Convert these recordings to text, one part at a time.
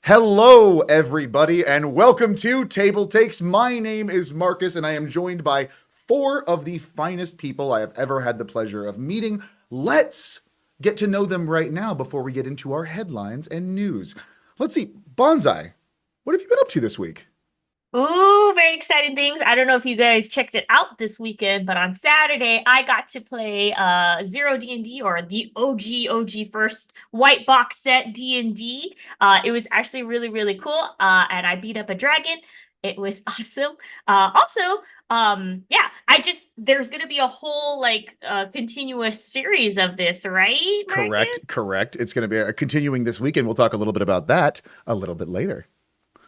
Hello, everybody, and welcome to TableTakes. My name is Marcus, and I am joined by four of the finest people I have ever had the pleasure of meeting. Let's get to know them right now before we get into our headlines and news. Let's see, Bonsai, what have you been up to this week? Ooh, very exciting things. I don't know if you guys checked it out this weekend, but on Saturday I got to play Zero D&D, or the OG first white box set D&D. It was actually really cool. And I beat up a dragon. It was awesome. Yeah, there's gonna be a whole continuous series of this, right, Correct, Marcus? correct. It's going to be continuing this weekend. We'll talk a little bit about that a little bit later.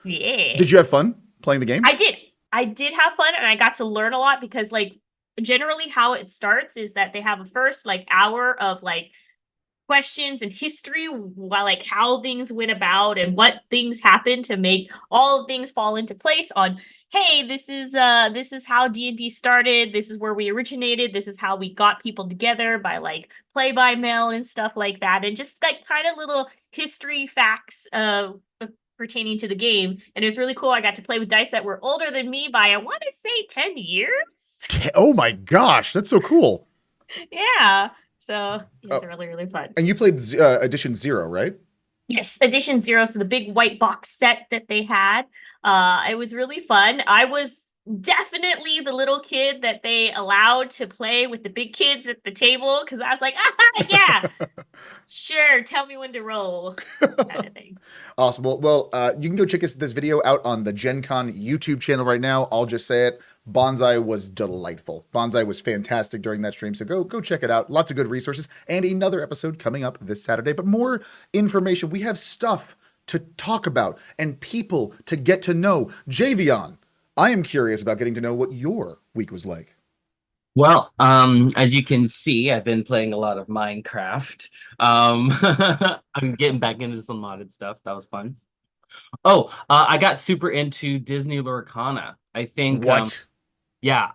Yeah. Did you have fun playing the game? I did. I did have fun and I got to learn a lot because generally how it starts is that they have a first hour of questions and history while how things went about and what things happened to make all of things fall into place on, hey, this is how D&D started, this is where we originated, this is how we got people together by play by mail and stuff like that, and just kind of little history facts pertaining to the game. And it was really cool. I got to play with dice that were older than me by, I want to say, 10 years. Oh my gosh, that's so cool. Yeah. So it was Oh, really fun. and you played Edition Zero, right? Yes, Edition Zero, so the big white box set that they had. It was really fun. I was definitely the little kid that they allowed to play with the big kids at the table because I was like, ah, yeah, sure, tell me when to roll, kind of thing. Awesome. You can go check this video out on the Gen Con YouTube channel right now. I'll just say it. Bonsai was delightful. Bonsai was fantastic during that stream. So go check it out. Lots of good resources. And another episode coming up this Saturday. But more information. We have stuff to talk about and people to get to know. Javion, I am curious about getting to know what your week was like. As you can see, I've been playing a lot of Minecraft. I'm getting back into some modded stuff. That was fun. I got super into Disney Lorcana. I think, What? yeah,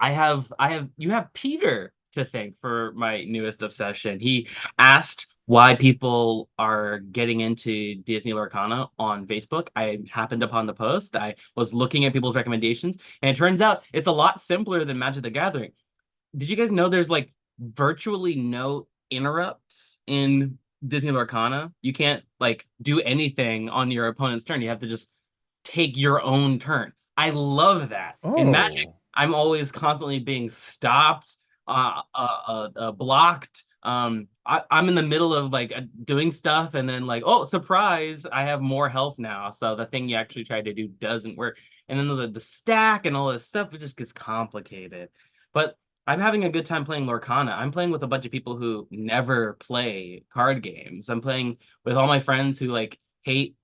you have Peter to thank for my newest obsession. He asked why people are getting into Disney Lorcana on Facebook. I happened upon the post. I was looking at people's recommendations, and it turns out it's a lot simpler than Magic the Gathering. Did you guys know there's virtually no interrupts in Disney Lorcana? You can't do anything on your opponent's turn. You have to just take your own turn. I love that. In Magic, Oh. I'm always constantly being stopped, blocked. I'm in the middle of doing stuff, and then oh, surprise, I have more health now. So the thing you actually tried to do doesn't work. And then the stack and all this stuff, it just gets complicated. But I'm having a good time playing Lorcana. I'm playing with a bunch of people who never play card games. I'm playing with all my friends who hate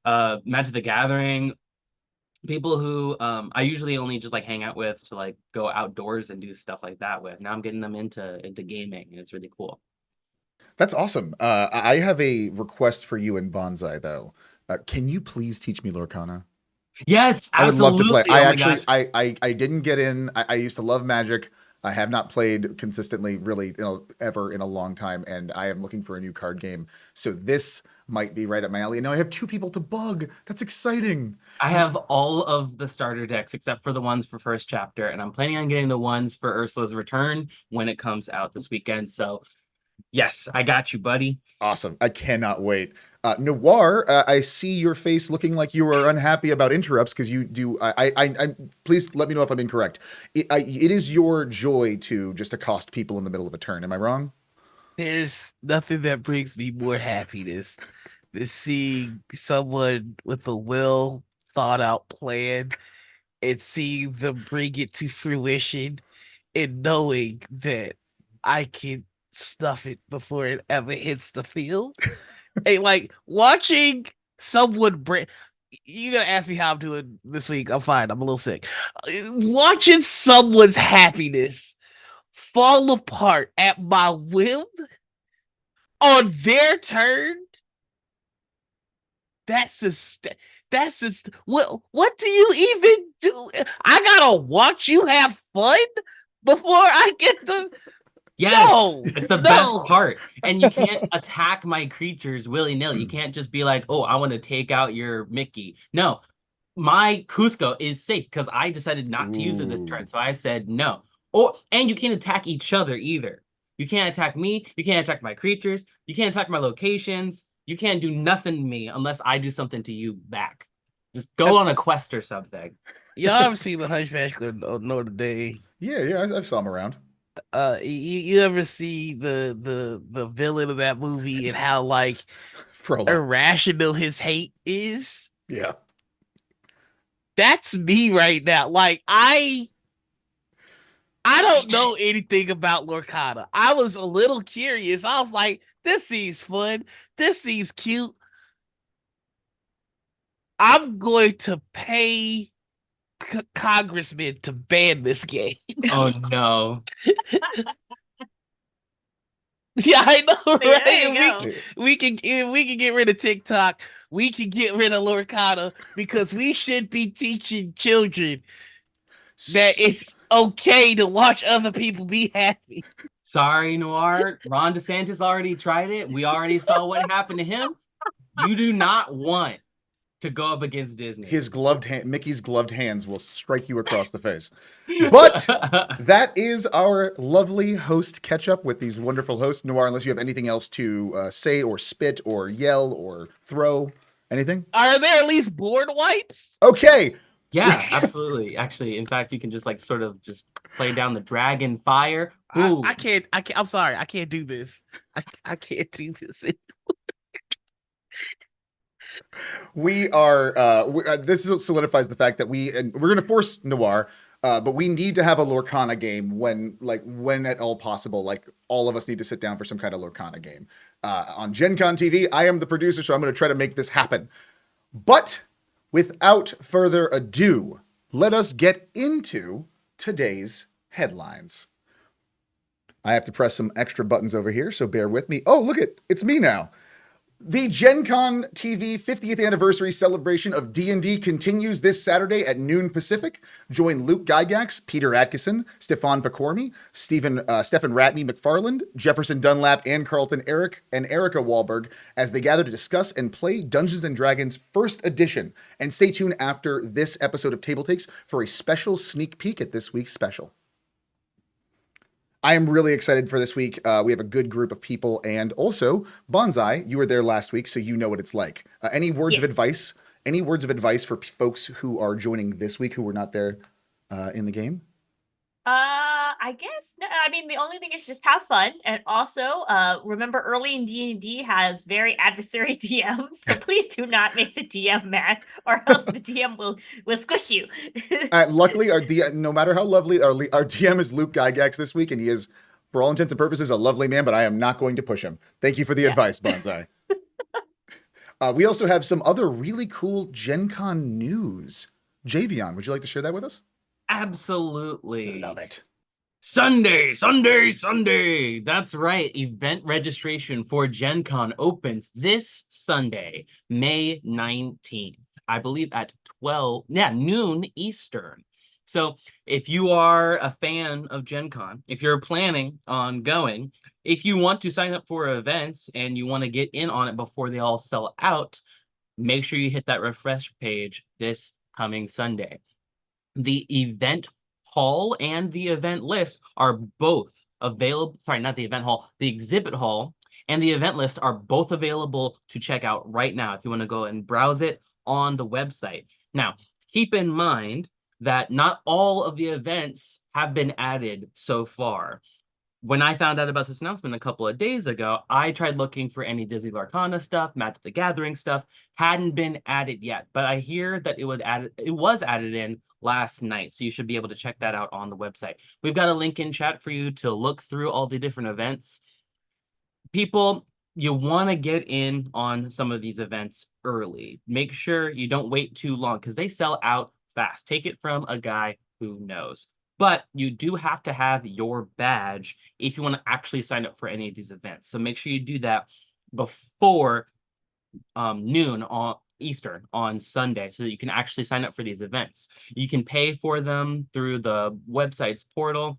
Magic the Gathering, people who I usually only just hang out with to go outdoors and do stuff like that with. Now I'm getting them into gaming, and it's really cool. That's awesome. I have a request for you in Bonsai, though. Can you please teach me Lorcana? Yes, I would love to play. absolutely. Oh my gosh. I didn't get in. I used to love Magic. I have not played consistently, really, ever in a long time, and I am looking for a new card game. So this might be right up my alley. And now I have two people to bug. That's exciting. I have all of the starter decks except for the ones for first chapter, and I'm planning on getting the ones for Ursula's Return when it comes out this weekend. So yes, I got you, buddy. Awesome. I cannot wait. Noir, I see your face looking like you are unhappy about interrupts because you do. Please let me know if I'm incorrect. It is your joy to just accost people in the middle of a turn. Am I wrong? There's nothing that brings me more happiness than seeing someone with a well thought out plan and seeing them bring it to fruition and knowing that I can stuff it before it ever hits the field. And watching someone bring, you're gonna ask me how I'm doing this week. I'm fine. I'm a little sick. Watching someone's happiness fall apart at my whim on their turn. What do you even do? I gotta watch you have fun before I get to Yes, No, it's the no. best part. And you can't attack my creatures willy-nilly. You can't just be like, oh, I want to take out your Mickey. No, my Cusco is safe because I decided not to use it this turn. Ooh. So I said no. And you can't attack each other either. You can't attack me. You can't attack my creatures. You can't attack my locations. You can't do nothing to me unless I do something to you back. Just go on a quest or something. Y'all ever seen the Hunchback of Notre Dame? Yeah, I saw him around. You ever see the villain of that movie and how like Frollo. irrational his hate is? Yeah. That's me right now. Like I don't know anything about Lorcana. I was a little curious. I was like, this seems fun. This seems cute. I'm going to pay congressmen to ban this game. Oh no. Yeah, I know, There right? you go. We can get rid of TikTok. We can get rid of Lorcana because we should be teaching children that it's okay to watch other people be happy. Sorry, Noir. Ron DeSantis already tried it. We already saw what happened to him. You do not want to go up against Disney. His gloved hand, Mickey's gloved hands will strike you across the face. But that is our lovely host catch up with these wonderful hosts. Noir, unless you have anything else to say or spit or yell or throw, anything? Are there at least board wipes? Okay. Yeah, absolutely. Actually, in fact, you can just like sort of just play down the dragon fire. I can't. I'm sorry. I can't do this. I can't do this. We are this solidifies the fact that we're going to force Noir, but we need to have a Lorcana game when at all possible. Like all of us need to sit down for some kind of Lorcana game on Gen Con TV. I am the producer, so I'm going to try to make this happen. But without further ado, let us get into today's headlines. I have to press some extra buttons over here, so bear with me. Oh, look it's me now. The Gen Con TV 50th anniversary celebration of D&D continues this Saturday at noon Pacific. Join Luke Gygax, Peter Atkinson, Stefan Pacormi, Stephen Ratney McFarland, Jefferson Dunlap, Ann Carlton, Eric, and Erica Wahlberg as they gather to discuss and play Dungeons & Dragons First Edition. And stay tuned after this episode of TableTakes for a special sneak peek at this week's special. I am really excited for this week. We have a good group of people, and also Bonsai, you were there last week, so you know what it's like. Any words of advice? Any words of advice for folks who are joining this week who were not there in the game? I guess no, I mean the only thing is just have fun, and also remember early in D&D has very adversary DMs, so please do not make the DM mad, or else the DM will squish you. Luckily, our DM, no matter how lovely, our DM is Luke Gygax this week, and he is, for all intents and purposes, a lovely man. But I am not going to push him. Thank you for the advice, Bonsai. We also have some other really cool Gen Con news. Javion, would you like to share that with us? Absolutely. Love it. Sunday. That's right. Event registration for Gen Con opens this Sunday, May 19th. I believe at noon Eastern. So if you are a fan of Gen Con, if you're planning on going, if you want to sign up for events and you want to get in on it before they all sell out, make sure you hit that refresh page this coming Sunday. The event hall and the event list are both available. Sorry, not the event hall. The exhibit hall and the event list are both available to check out right now if you want to go and browse it on the website. Now, keep in mind that not all of the events have been added so far. When I found out about this announcement a couple of days ago, I tried looking for any Disney Lorcana stuff, Magic the Gathering stuff, hadn't been added yet. But I hear that it was added in last night, so you should be able to check that out on the website. We've got a link in chat for you to look through all the different events. People, you want to get in on some of these events early. Make sure you don't wait too long because they sell out fast. Take it from a guy who knows. But you do have to have your badge if you want to actually sign up for any of these events. So make sure you do that before noon on Eastern on Sunday so that you can actually sign up for these events. You can pay for them through the website's portal.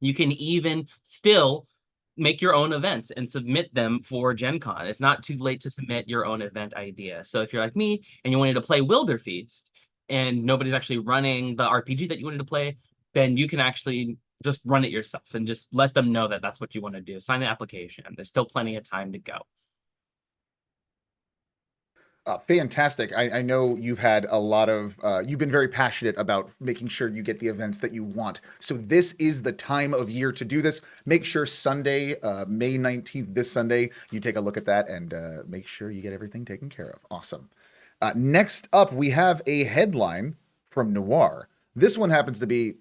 You can even still make your own events and submit them for Gen Con. It's not too late to submit your own event idea. So if you're like me and you wanted to play Wilderfeast and nobody's actually running the RPG that you wanted to play, then you can actually just run it yourself and just let them know that that's what you want to do. Sign the application. There's still plenty of time to go. Fantastic. I know you've had a lot of, you've been very passionate about making sure you get the events that you want. So this is the time of year to do this. Make sure Sunday, May 19th, this Sunday, you take a look at that and make sure you get everything taken care of. Awesome. Next up, we have a headline from Noir. This one happens to be,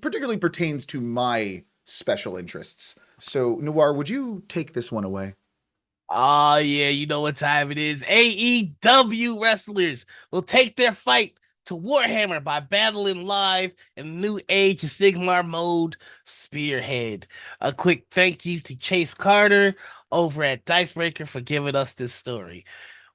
particularly pertains to my special interests. So Noir, would you take this one away? Oh, yeah, you know what time it is. AEW wrestlers will take their fight to Warhammer by battling live in the new Age of Sigmar mode Spearhead. A quick thank you to Chase Carter over at Dicebreaker for giving us this story.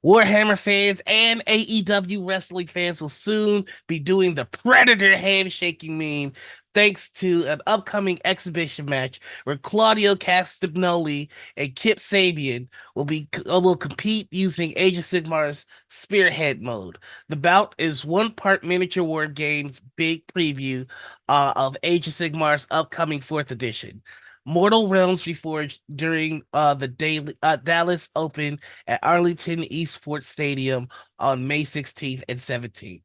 Warhammer fans and AEW wrestling fans will soon be doing the Predator handshaking meme thanks to an upcoming exhibition match where Claudio Castagnoli and Kip Sabian will compete using Age of Sigmar's Spearhead mode. The bout is one part miniature war games big preview of Age of Sigmar's upcoming 4th edition. Mortal Realms Reforged during the Dallas Open at Arlington Esports Stadium on May 16th and 17th.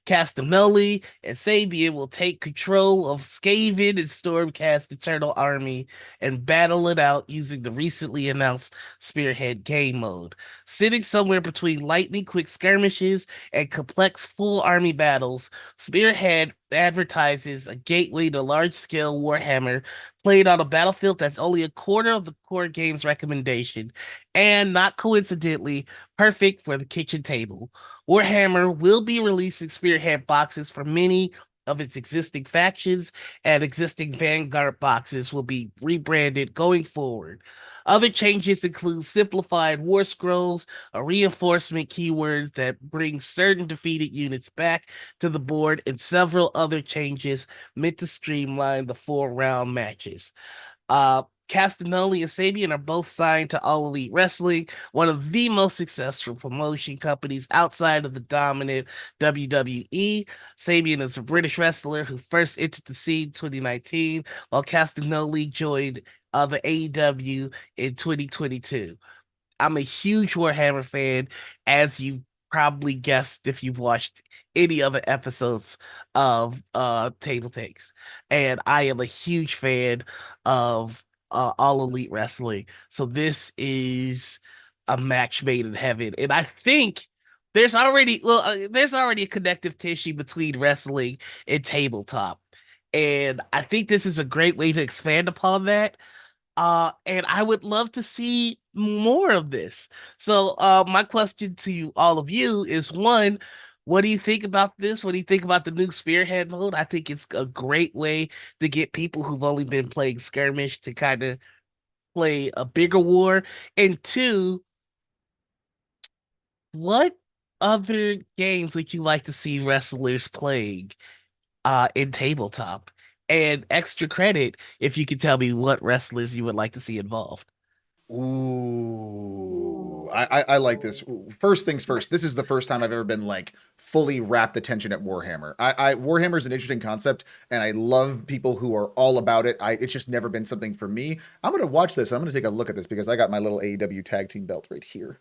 Castagnoli and Sabian will take control of Skaven and Stormcast Eternal Army and battle it out using the recently announced Spearhead game mode. Sitting somewhere between lightning quick skirmishes and complex full army battles, Spearhead advertises a gateway to large-scale Warhammer played on a battlefield that's only a quarter of the core game's recommendation, and not coincidentally, perfect for the kitchen table. Warhammer will be releasing Spearhead boxes for many of its existing factions, and existing Vanguard boxes will be rebranded going forward. Other changes include simplified war scrolls, a reinforcement keyword that brings certain defeated units back to the board, and several other changes meant to streamline the 4-round matches. Castagnoli and Sabian are both signed to All Elite Wrestling, one of the most successful promotion companies outside of the dominant WWE. Sabian is a British wrestler who first entered the scene in 2019, while Castagnoli joined the AEW in 2022. I'm a huge Warhammer fan, as you probably guessed if you've watched any other episodes of TableTakes. And I am a huge fan of All Elite Wrestling. So this is a match made in heaven. And I think there's already a connective tissue between wrestling and tabletop. And I think this is a great way to expand upon that. And I would love to see more of this. So, my question to all of you is, one, what do you think about this? What do you think about the new Spearhead mode? I think it's a great way to get people who've only been playing skirmish to kind of play a bigger war. And two, what other games would you like to see wrestlers playing in tabletop? And extra credit if you could tell me what wrestlers you would like to see involved. Ooh, I like this. First things first, this is the first time I've ever been like fully wrapped attention at Warhammer. Warhammer is an interesting concept, and I love people who are all about it. It's just never been something for me. I'm gonna watch this. I'm gonna take a look at this because I got my little AEW tag team belt right here.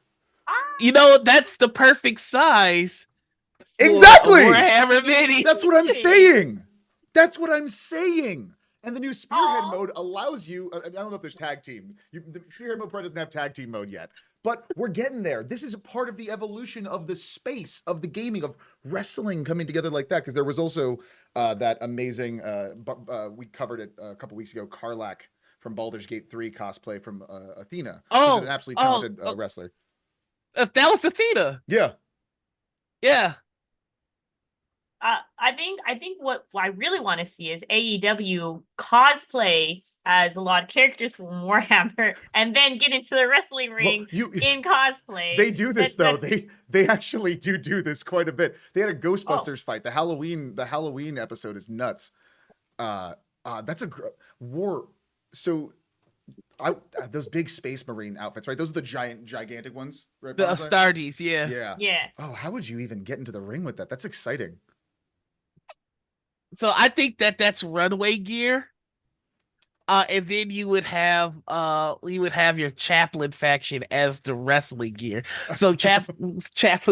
You know, that's the perfect size. Exactly. Warhammer Mini. That's what I'm saying. That's what I'm saying. And the new Spearhead mode allows you, I don't know if there's tag team. The Spearhead mode probably doesn't have tag team mode yet, but we're getting there. This is a part of the evolution of the space of the gaming of wrestling coming together like that. Because there was also that amazing, we covered it a couple weeks ago, Karlak from Baldur's Gate 3 cosplay from Athena. Who's an absolutely talented wrestler. That was Athena. Yeah. Yeah. I think what I really want to see is AEW cosplay as a lot of characters from Warhammer, and then get into the wrestling ring in cosplay. They do this though. They actually do this quite a bit. They had a Ghostbusters fight. The Halloween episode is nuts. That's a war. So I those big space marine outfits, right? Those are the gigantic ones, right? The Bonsai? Astartes, yeah. Yeah. Yeah. Oh, how would you even get into the ring with that? That's exciting. So I think that's runway gear. And then you would have your chaplain faction as the wrestling gear. So chaplain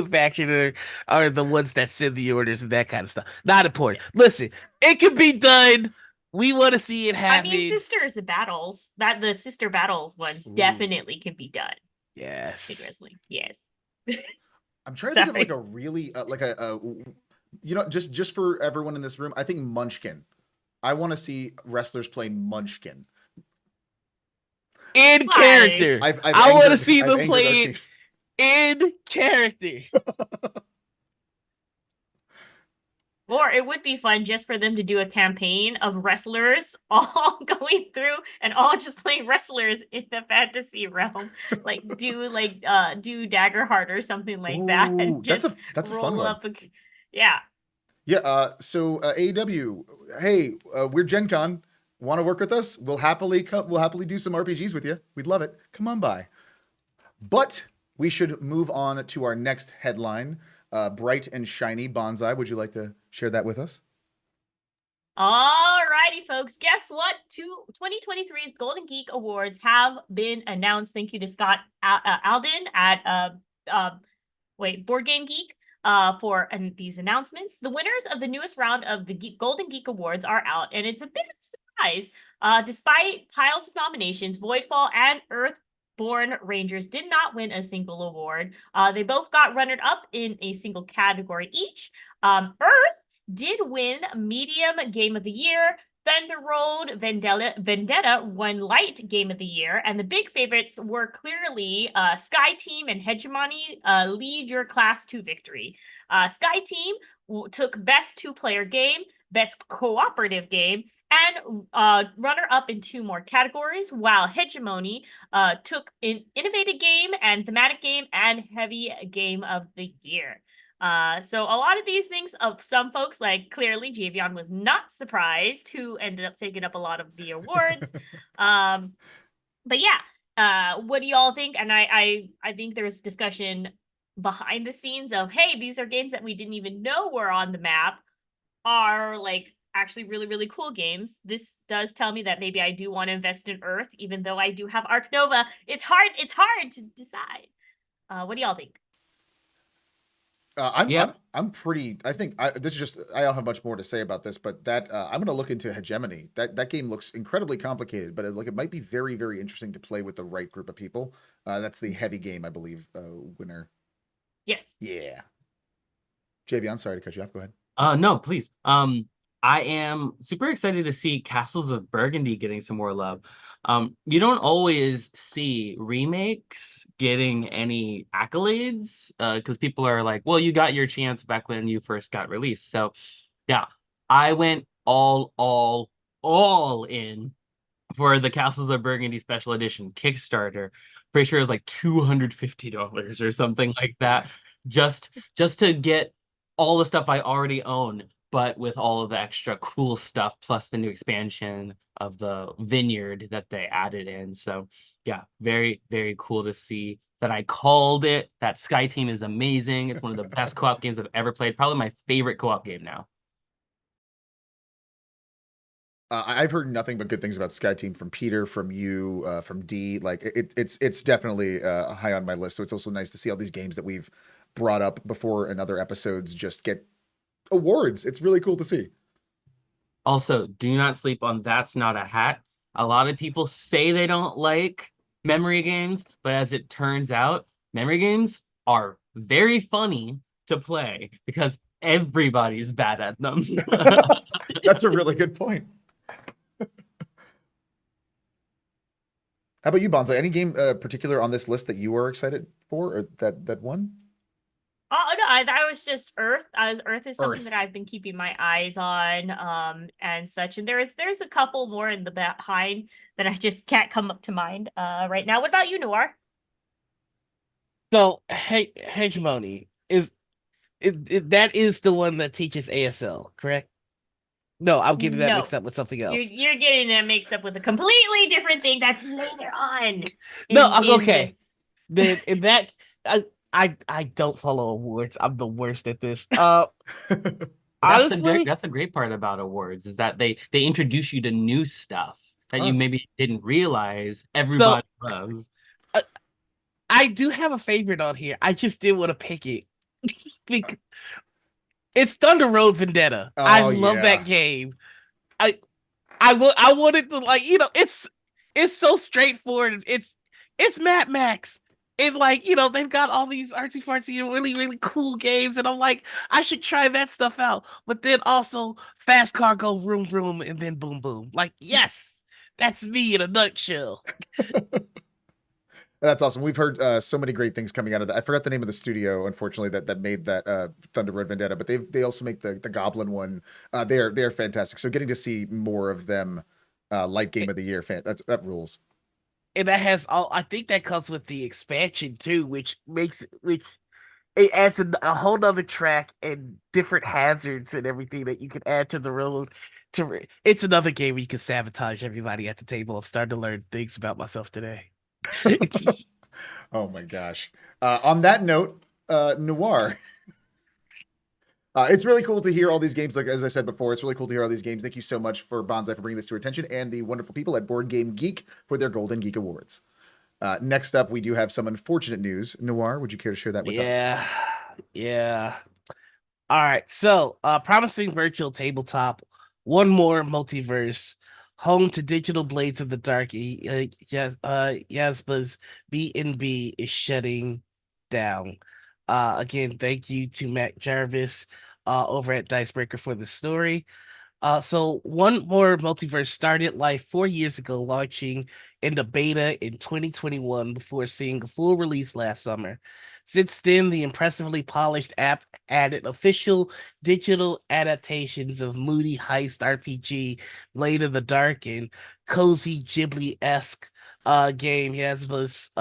faction are the ones that send the orders and that kind of stuff. Not important. Listen, it can be done. We want to see it I mean, happen. sisters battles, that the sister battles ones Ooh. definitely can be done in Yes. wrestling. Yes. I'm trying to think of like Sorry. a really like a you know, just for everyone in this room, I think Munchkin. I want to see wrestlers play Munchkin. In Why? character. I've I want to angered see I've them angered our play team. it in character. Or it would be fun just for them to do a campaign of wrestlers all going through and all just playing wrestlers in the fantasy realm. Do Daggerheart or something like that Ooh, and just that's a fun roll one. up yeah. Yeah, so AEW, hey, we're Gen Con. Want to work with us? We'll happily do some RPGs with you. We'd love it. Come on by. But we should move on to our next headline. Bright and shiny Bonsai. Would you like to share that with us? Alrighty, folks. Guess what? 2023's Golden Geek Awards have been announced. Thank you to Scott Alden at Board Game Geek for these announcements. The winners of the newest round of the Golden Geek Awards are out, and it's a bit of a surprise. Despite piles of nominations, Voidfall and Earthborn Rangers did not win a single award. They both got runner up in a single category each. Earth did win Medium Game of the Year. Thunder Road Vendetta won Light Game of the Year, and the big favorites were clearly Sky Team and Hegemony lead your class to victory. Sky Team took Best Two-Player Game, Best Cooperative Game, and runner-up in 2 more categories, while Hegemony took an Innovative Game and Thematic Game and Heavy Game of the Year. So a lot of these things of some folks, like clearly Javion was not surprised, who ended up taking up a lot of the awards. But yeah, what do y'all think? And I think there's discussion behind the scenes of, hey, these are games that we didn't even know were on the map, are like actually really, really cool games. This does tell me that maybe I do want to invest in Earth, even though I do have Arc Nova. It's hard to decide. What do y'all think? I'm pretty. I think this is just. I don't have much more to say about this, but that I'm going to look into Hegemony. That game looks incredibly complicated, but it might be very very interesting to play with the right group of people. That's the heavy game, I believe. Winner. Yes. Yeah. JB, I'm sorry to cut you off. Go ahead. No, please. I am super excited to see Castles of Burgundy getting some more love. You don't always see remakes getting any accolades, because people are like, well, you got your chance back when you first got released. So yeah, I went all in for the Castles of Burgundy Special Edition Kickstarter. Pretty sure it was like $250 or something like that, just to get all the stuff I already own, but with all of the extra cool stuff, plus the new expansion of the vineyard that they added in. So yeah, very, very cool to see that I called it. That Sky Team is amazing. It's one of the best co-op games I've ever played. Probably my favorite co-op game now. I've heard nothing but good things about Sky Team from Peter, from you, from D. Like it's definitely high on my list. So it's also nice to see all these games that we've brought up before in other episodes just get awards. It's really cool to see. Also, do not sleep on That's Not a Hat. A lot of people say they don't like memory games, but as it turns out, memory games are very funny to play because everybody's bad at them. That's a really good point. How about you, Bonza? Any game particular on this list that you were excited for, or that won? Oh no, that was just Earth. As Earth is something Earth. that I've been keeping my eyes on, and such. And there's a couple more in the behind that I just can't come up to mind right now. What about you, Noir? So hegemony is that is the one that teaches ASL, correct? No, I'm getting that mixed No. up with something You're else. you're getting that mixed up with a completely different thing that's later on No, in okay. the Then in that, I, I don't follow awards. I'm the worst at this. But Honestly, that's the great part about awards is that they introduce you to new stuff that you Oh, maybe didn't realize so everybody loves. uh, I do have a favorite on here. I just didn't want to pick it. Bec- It's Thunder Road Vendetta. I oh love that yeah. game. I I wanted to like it's so straightforward. It's Mad Max. And like, they've got all these artsy fartsy and really, really cool games, and I'm like, I should try that stuff out. But then also fast car go vroom vroom and then boom boom. Like, yes, that's me in a nutshell. That's awesome. We've heard so many great things coming out of that. I forgot the name of the studio, unfortunately, that made that Thunder Road Vendetta, but they also make the Goblin one. They're fantastic. So getting to see more of them, light game of the year, that rules. And that has all I think that comes with the expansion too, which it adds a whole nother track and different hazards and everything that you can add to the road. It's another game where you can sabotage everybody at the table. I'm starting to learn things about myself today. Oh my gosh. On that note, Noir. It's really cool to hear all these games. Like as I said before, it's really cool to hear all these games. Thank you so much for Bonsai for bringing this to our attention, and the wonderful people at Board Game Geek for their Golden Geek Awards. Next up, we do have some unfortunate news. Noir, would you care to share that with us? Yeah, yeah. All right. So, promising virtual tabletop, one more multiverse, home to digital blades of the dark. Yes, Yasba's B&B is shutting down. Again, thank you to Matt Jarvis, over at Dicebreaker for the story. So one more multiverse started life 4 years ago, launching in the beta in 2021 before seeing a full release last summer. Since then, the impressively polished app added official digital adaptations of moody heist RPG, Blade of the Dark, and cozy Ghibli-esque game Yasma's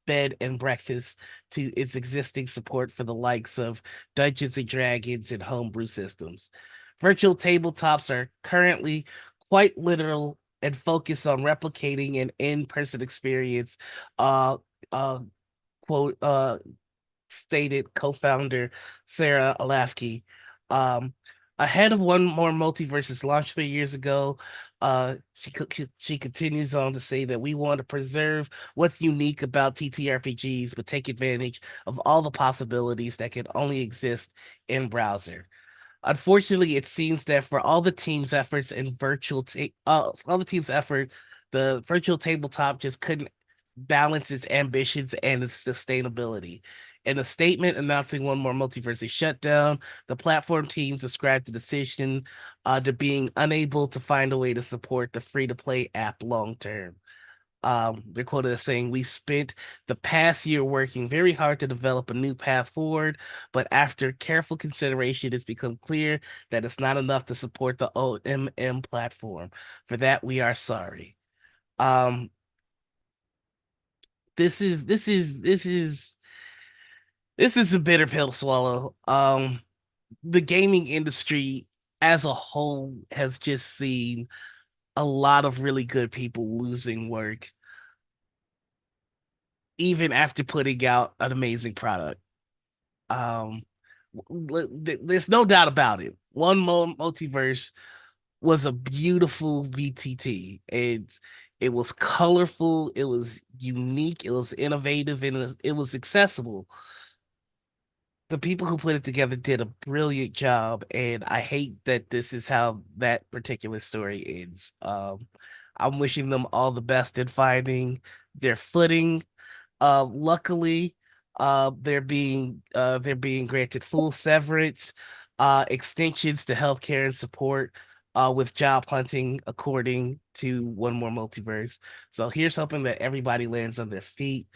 bed and breakfast to its existing support for the likes of Dungeons and Dragons and homebrew systems. Virtual tabletops are currently quite literal and focus on replicating an in-person experience. Uh, uh, quote stated co-founder Sarah Alafke. Um, Ahead of one more multiverses launched 3 years ago, she continues on to say that we want to preserve what's unique about TTRPGs, but take advantage of all the possibilities that can only exist in browser. Unfortunately, it seems that for all the team's efforts in all the team's effort, the virtual tabletop just couldn't balance its ambitions and its sustainability. In a statement announcing one more multiverse shutdown, the platform teams ascribed the decision to being unable to find a way to support the free-to-play app long term. They're quoted as saying, "We spent the past year working very hard to develop a new path forward, but after careful consideration, it's become clear that it's not enough to support the OMM platform. For that, we are sorry." Um, this is a bitter pill to swallow. The gaming industry as a whole has just seen a lot of really good people losing work even after putting out an amazing product. Um, there's no doubt about it. One multiverse was a beautiful VTT. It was colorful, it was unique, it was innovative, and it was accessible. The people who put it together did a brilliant job, and I hate that this is how that particular story ends. I'm wishing them all the best in finding their footing. Luckily, they're being granted full severance, extensions to healthcare and support, with job hunting, according to One More Multiverse. So here's hoping that everybody lands on their feet.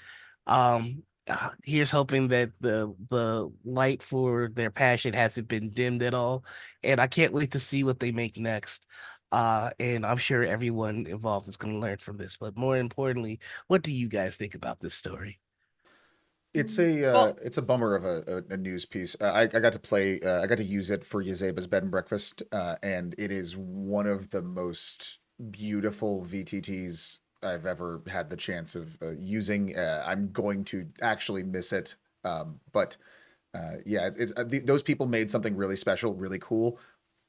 Here's hoping that the light for their passion hasn't been dimmed at all, and I can't wait to see what they make next. And I'm sure everyone involved is going to learn from this. But more importantly, what do you guys think about this story? It's a bummer of a news piece. I got to play I got to use it for Yazeba's bed and breakfast, and it is one of the most beautiful VTTs I've ever had the chance of using. I'm going to actually miss it, but yeah, those people made something really special, really cool.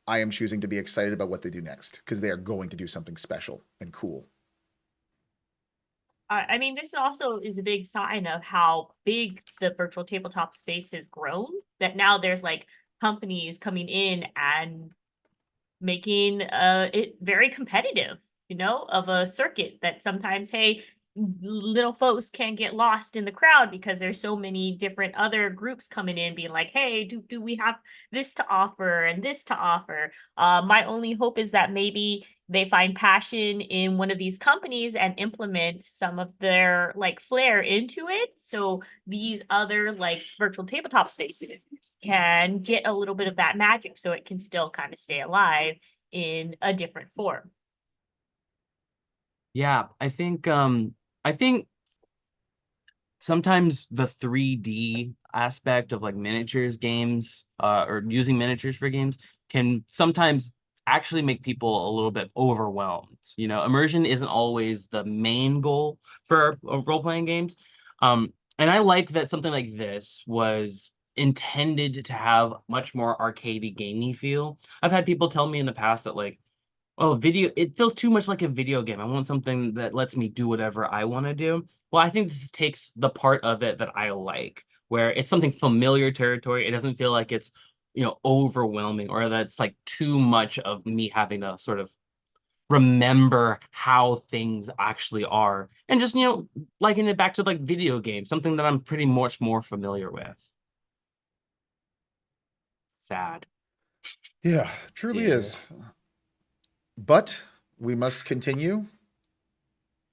I am choosing to be excited about what they do next because they are going to do something special and cool. I mean, this also is a big sign of how big the virtual tabletop space has grown. That now there's like companies coming in and making it very competitive, of a circuit that sometimes, hey, little folks can't get lost in the crowd because there's so many different other groups coming in being like, hey, do we have this to offer and this to offer? My only hope is that maybe they find passion in one of these companies and implement some of their like flair into it, so these other like virtual tabletop spaces can get a little bit of that magic so it can still kind of stay alive in a different form. Yeah, I think sometimes the 3D aspect of like miniatures games, or using miniatures for games can sometimes actually make people a little bit overwhelmed. Immersion isn't always the main goal for role-playing games. And I like that something like this was intended to have much more arcadey gamey feel. I've had people tell me in the past that like, oh, it feels too much like a video game. I want something that lets me do whatever I want to do. Well, I think this takes the part of it that I like, where it's something familiar territory. It doesn't feel like it's, overwhelming, or that's like too much of me having to sort of remember how things actually are. And just, liken it back to like video games, something that I'm pretty much more familiar with. Sad. Yeah, truly Yeah. is. But we must continue.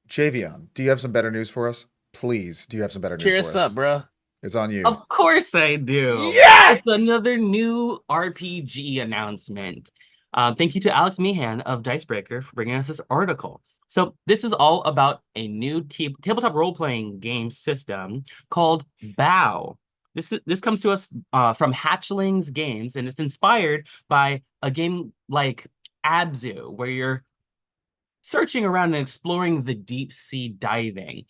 Javion, do you have some better news for us? Please, do you have some better news Cheer for us us? up, bro. It's on you. Of course I do. Yes! It's another new RPG announcement. Thank you to Alex Meehan of Dicebreaker for bringing us this article. So this is all about a new tabletop role-playing game system called BOW. This comes to us from Hatchlings Games, and it's inspired by a game like Abzu, where you're searching around and exploring the deep sea diving.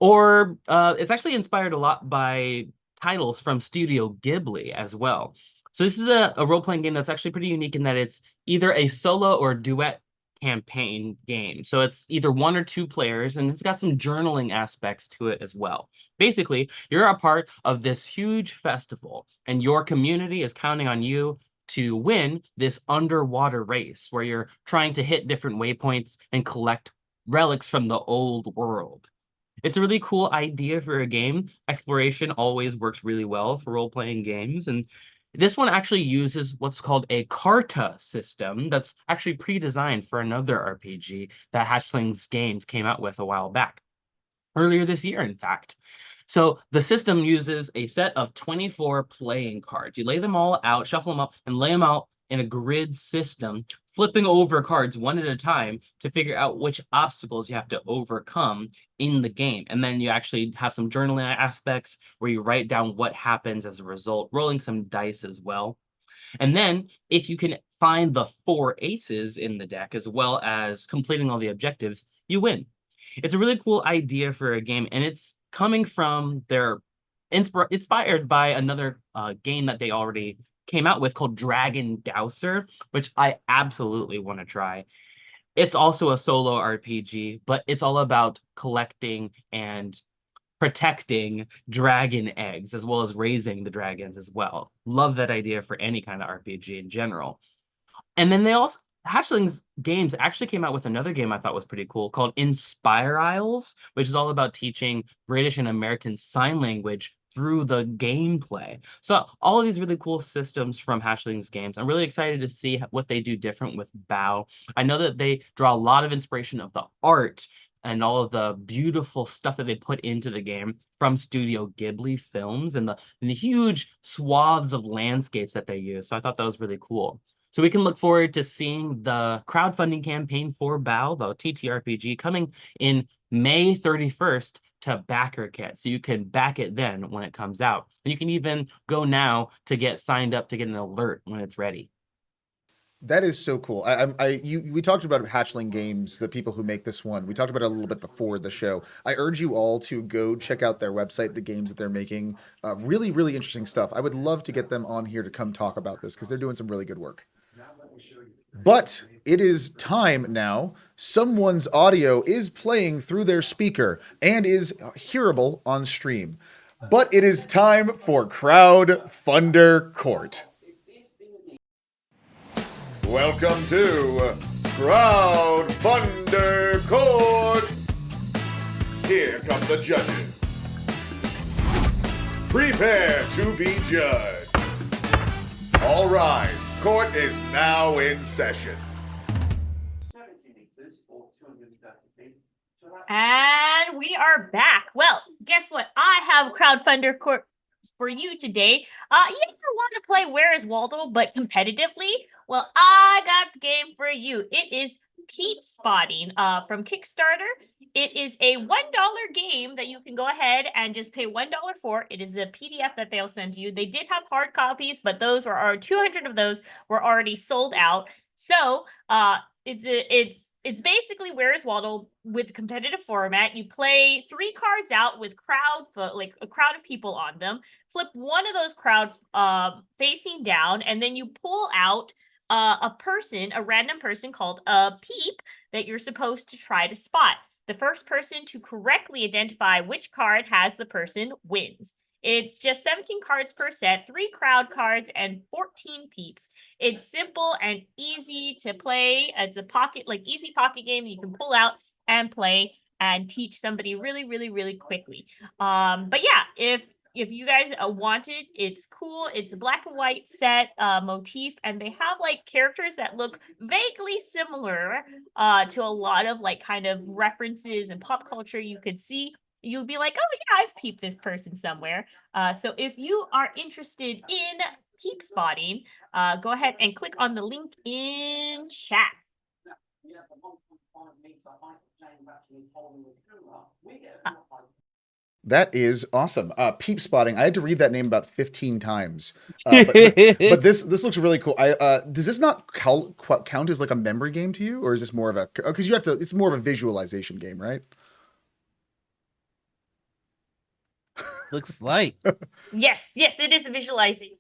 Or it's actually inspired a lot by titles from Studio Ghibli as well. So this is a role-playing game that's actually pretty unique in that it's either a solo or duet campaign game. So it's either one or two players, and it's got some journaling aspects to it as well. Basically, you're a part of this huge festival, and your community is counting on you to win this underwater race where you're trying to hit different waypoints and collect relics from the old world. It's a really cool idea for a game. Exploration always works really well for role-playing games, and this one actually uses what's called a Carta system that's actually pre-designed for another RPG that Hatchlings Games came out with a while back. Earlier this year, in fact. So the system uses a set of 24 playing cards. You lay them all out, shuffle them up, and lay them out in a grid system, flipping over cards one at a time to figure out which obstacles you have to overcome in the game. And then you actually have some journaling aspects where you write down what happens as a result, rolling some dice as well. And then if you can find the 4 aces in the deck as well as completing all the objectives, you win. It's a really cool idea for a game, and it's coming from their inspired by another game that they already came out with called Dragon Dowser, which I absolutely want to try. It's also a solo RPG, but it's all about collecting and protecting dragon eggs as well as raising the dragons as well. Love that idea for any kind of RPG in general. And then they also Hatchlings Games actually came out with another game I thought was pretty cool called Inspire Isles, which is all about teaching British and American Sign Language through the gameplay. So all of these really cool systems from Hatchlings Games. I'm really excited to see what they do different with BOW. I know that they draw a lot of inspiration of the art and all of the beautiful stuff that they put into the game from Studio Ghibli films and the huge swaths of landscapes that they use. So I thought that was really cool. So we can look forward to seeing the crowdfunding campaign for BOW, the TTRPG, coming in May 31st, to backer kit. So you can back it then when it comes out. And you can even go now to get signed up to get an alert when it's ready. That is so cool. We talked about Hatchling Games, the people who make this one. We talked about it a little bit before the show. I urge you all to go check out their website, the games that they're making. Really, really interesting stuff. I would love to get them on here to come talk about this because they're doing some really good work. But it is time now. Someone's audio is playing through their speaker and is hearable on stream. But it is time for Crowd Funder Court. Welcome to Crowd Funder Court. Here come the judges. Prepare to be judged. All right, court is now in session. And we are back. Well, guess what? I have Crowdfunder Court for you today. You ever want to play Where is Waldo, but competitively? Well, I got the game for you. It is Peep Spotting from Kickstarter. It is a $1 game that you can go ahead and just pay $1 for. It is a PDF that they'll send to you. They did have hard copies, but those were 200 of those were already sold out. So it's basically Where is Waldo with competitive format. You play 3 cards out with like a crowd of people on them. Flip one of those crowd facing down, and then you pull out a random person called a peep that you're supposed to try to spot. The first person to correctly identify which card has the person wins. It's just 17 cards per set, 3 crowd cards, and 14 peeps. It's simple and easy to play. It's a easy pocket game you can pull out and play and teach somebody really, really, really quickly. But yeah, if you guys want it, it's cool. It's a black and white set motif, and they have like characters that look vaguely similar to a lot of like kind of references and pop culture you could see. You'll be like, oh yeah, I've peeped this person somewhere. So if you are interested in peep spotting, go ahead and click on the link in chat. That is awesome. Peep Spotting. I had to read that name about 15 times. But this looks really cool. Does this not count as like a memory game to you, or is this more of a? Because you have to. It's more of a visualization game, right? Looks like. Yes, it is visualizing.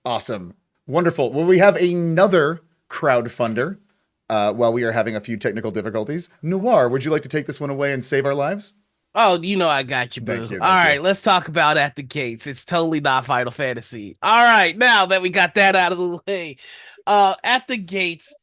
Awesome. Wonderful. Well, we have another crowdfunder while we are having a few technical difficulties. Noir, would you like to take this one away and save our lives? Oh, you know I got you, boo. Thank you. All right, let's talk about At the Gates. It's totally not Final Fantasy. All right, now that we got that out of the way, At the Gates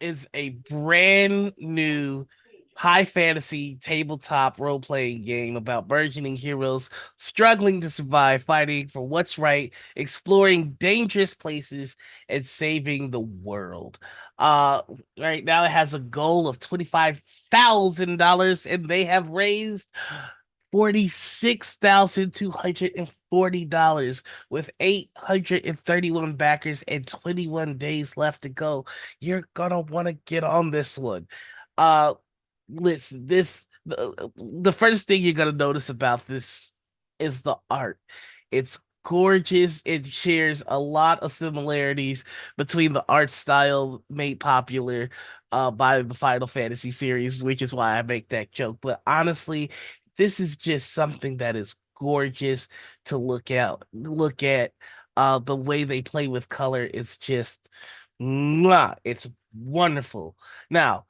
is a brand new high fantasy tabletop role-playing game about burgeoning heroes struggling to survive, fighting for what's right, exploring dangerous places, and saving the world. Right now it has a goal of $25,000, and they have raised $46,240 with 831 backers and 21 days left to go. You're gonna want to get on this one. Listen, the first thing you're gonna notice about this is the art. It's gorgeous. It shares a lot of similarities between the art style made popular by the Final Fantasy series, which is why I make that joke. But honestly, this is just something that is gorgeous to look at. The way they play with color is just mwah, it's wonderful. Now,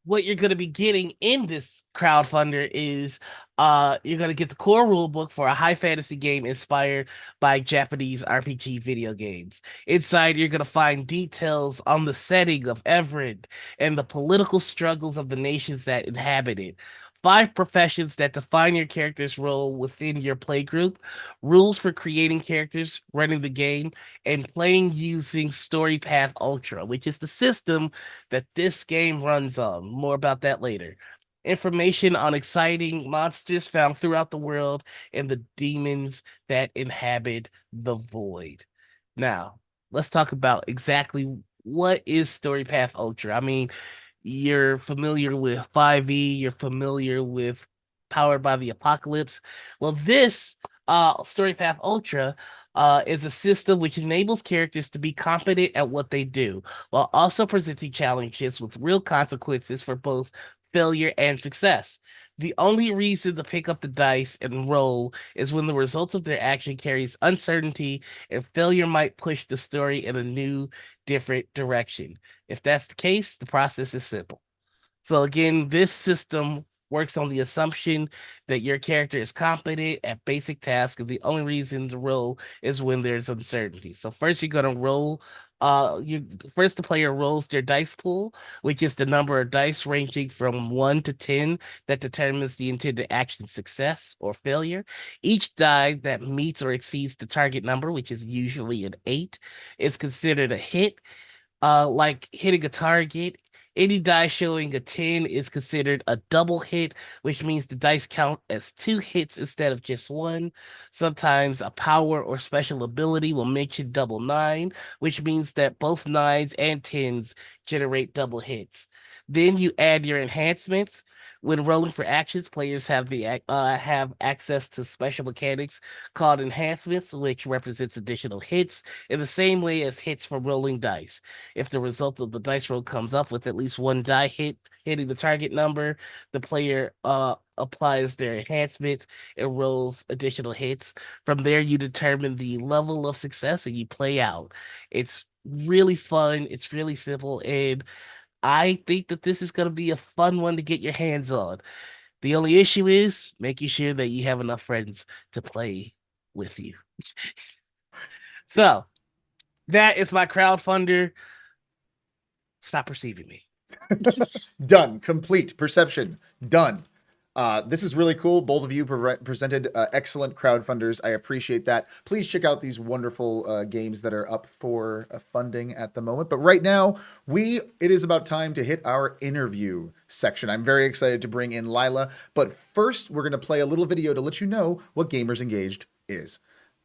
what you're going to be getting in this crowdfunder is you're going to get the core rule book for a high fantasy game inspired by Japanese RPG video games. Inside, you're going to find details on the setting of Everin and the political struggles of the nations that inhabit it. 5 professions that define your character's role within your playgroup, rules for creating characters, running the game, and playing using StoryPath Ultra, which is the system that this game runs on. More about that later. Information on exciting monsters found throughout the world and the demons that inhabit the void. Now, let's talk about exactly what is StoryPath Ultra. I mean, You're familiar with 5e, you're familiar with Powered by the Apocalypse. Well, this Story Path Ultra is a system which enables characters to be competent at what they do, while also presenting challenges with real consequences for both failure and success. The only reason to pick up the dice and roll is when the results of their action carries uncertainty, and failure might push the story in a new, different direction. If that's the case, the process is simple. So again, this system works on the assumption that your character is competent at basic tasks, and the only reason to roll is when there's uncertainty. So first you're gonna roll. The player rolls their dice pool, which is the number of dice ranging from 1 to 10 that determines the intended action success or failure. Each die that meets or exceeds the target number, which is usually an 8, is considered a hit. Like hitting a target. Any die showing a 10 is considered a double hit, which means the dice count as 2 hits instead of just 1. Sometimes a power or special ability will mention double 9, which means that both 9s and 10s generate double hits. Then you add your enhancements. When rolling for actions, players have have access to special mechanics called enhancements, which represents additional hits in the same way as hits from rolling dice. If the result of the dice roll comes up with at least one die hitting the target number, the player applies their enhancements and rolls additional hits. From there, you determine the level of success and you play out. It's really fun. It's really simple, and I think that this is going to be a fun one to get your hands on. The only issue is making sure that you have enough friends to play with you. So that is my crowdfunder. Stop perceiving me. Done. Complete. Perception. Done. This is really cool. Both of you presented excellent crowdfunders. I appreciate that. Please check out these wonderful games that are up for funding at the moment. But right now, it is about time to hit our interview section. I'm very excited to bring in Lila. But first, we're going to play a little video to let you know what Gamers Engaged is.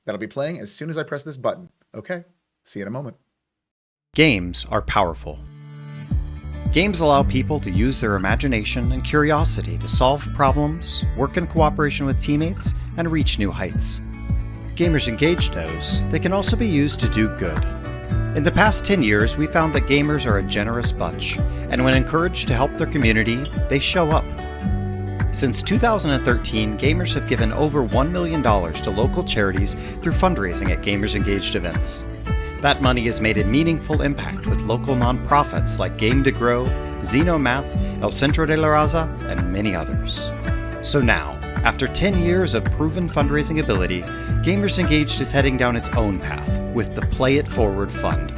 That'll be playing as soon as I press this button. Okay, see you in a moment. Games are powerful. Games allow people to use their imagination and curiosity to solve problems, work in cooperation with teammates, and reach new heights. Gamers Engaged knows they can also be used to do good. In the past 10 years, we found that gamers are a generous bunch, and when encouraged to help their community, they show up. Since 2013, gamers have given over $1 million to local charities through fundraising at Gamers Engaged events. That money has made a meaningful impact with local nonprofits like Game to Grow, Xenomath, El Centro de la Raza, and many others. So now, after 10 years of proven fundraising ability, Gamers Engaged is heading down its own path with the Play It Forward Fund.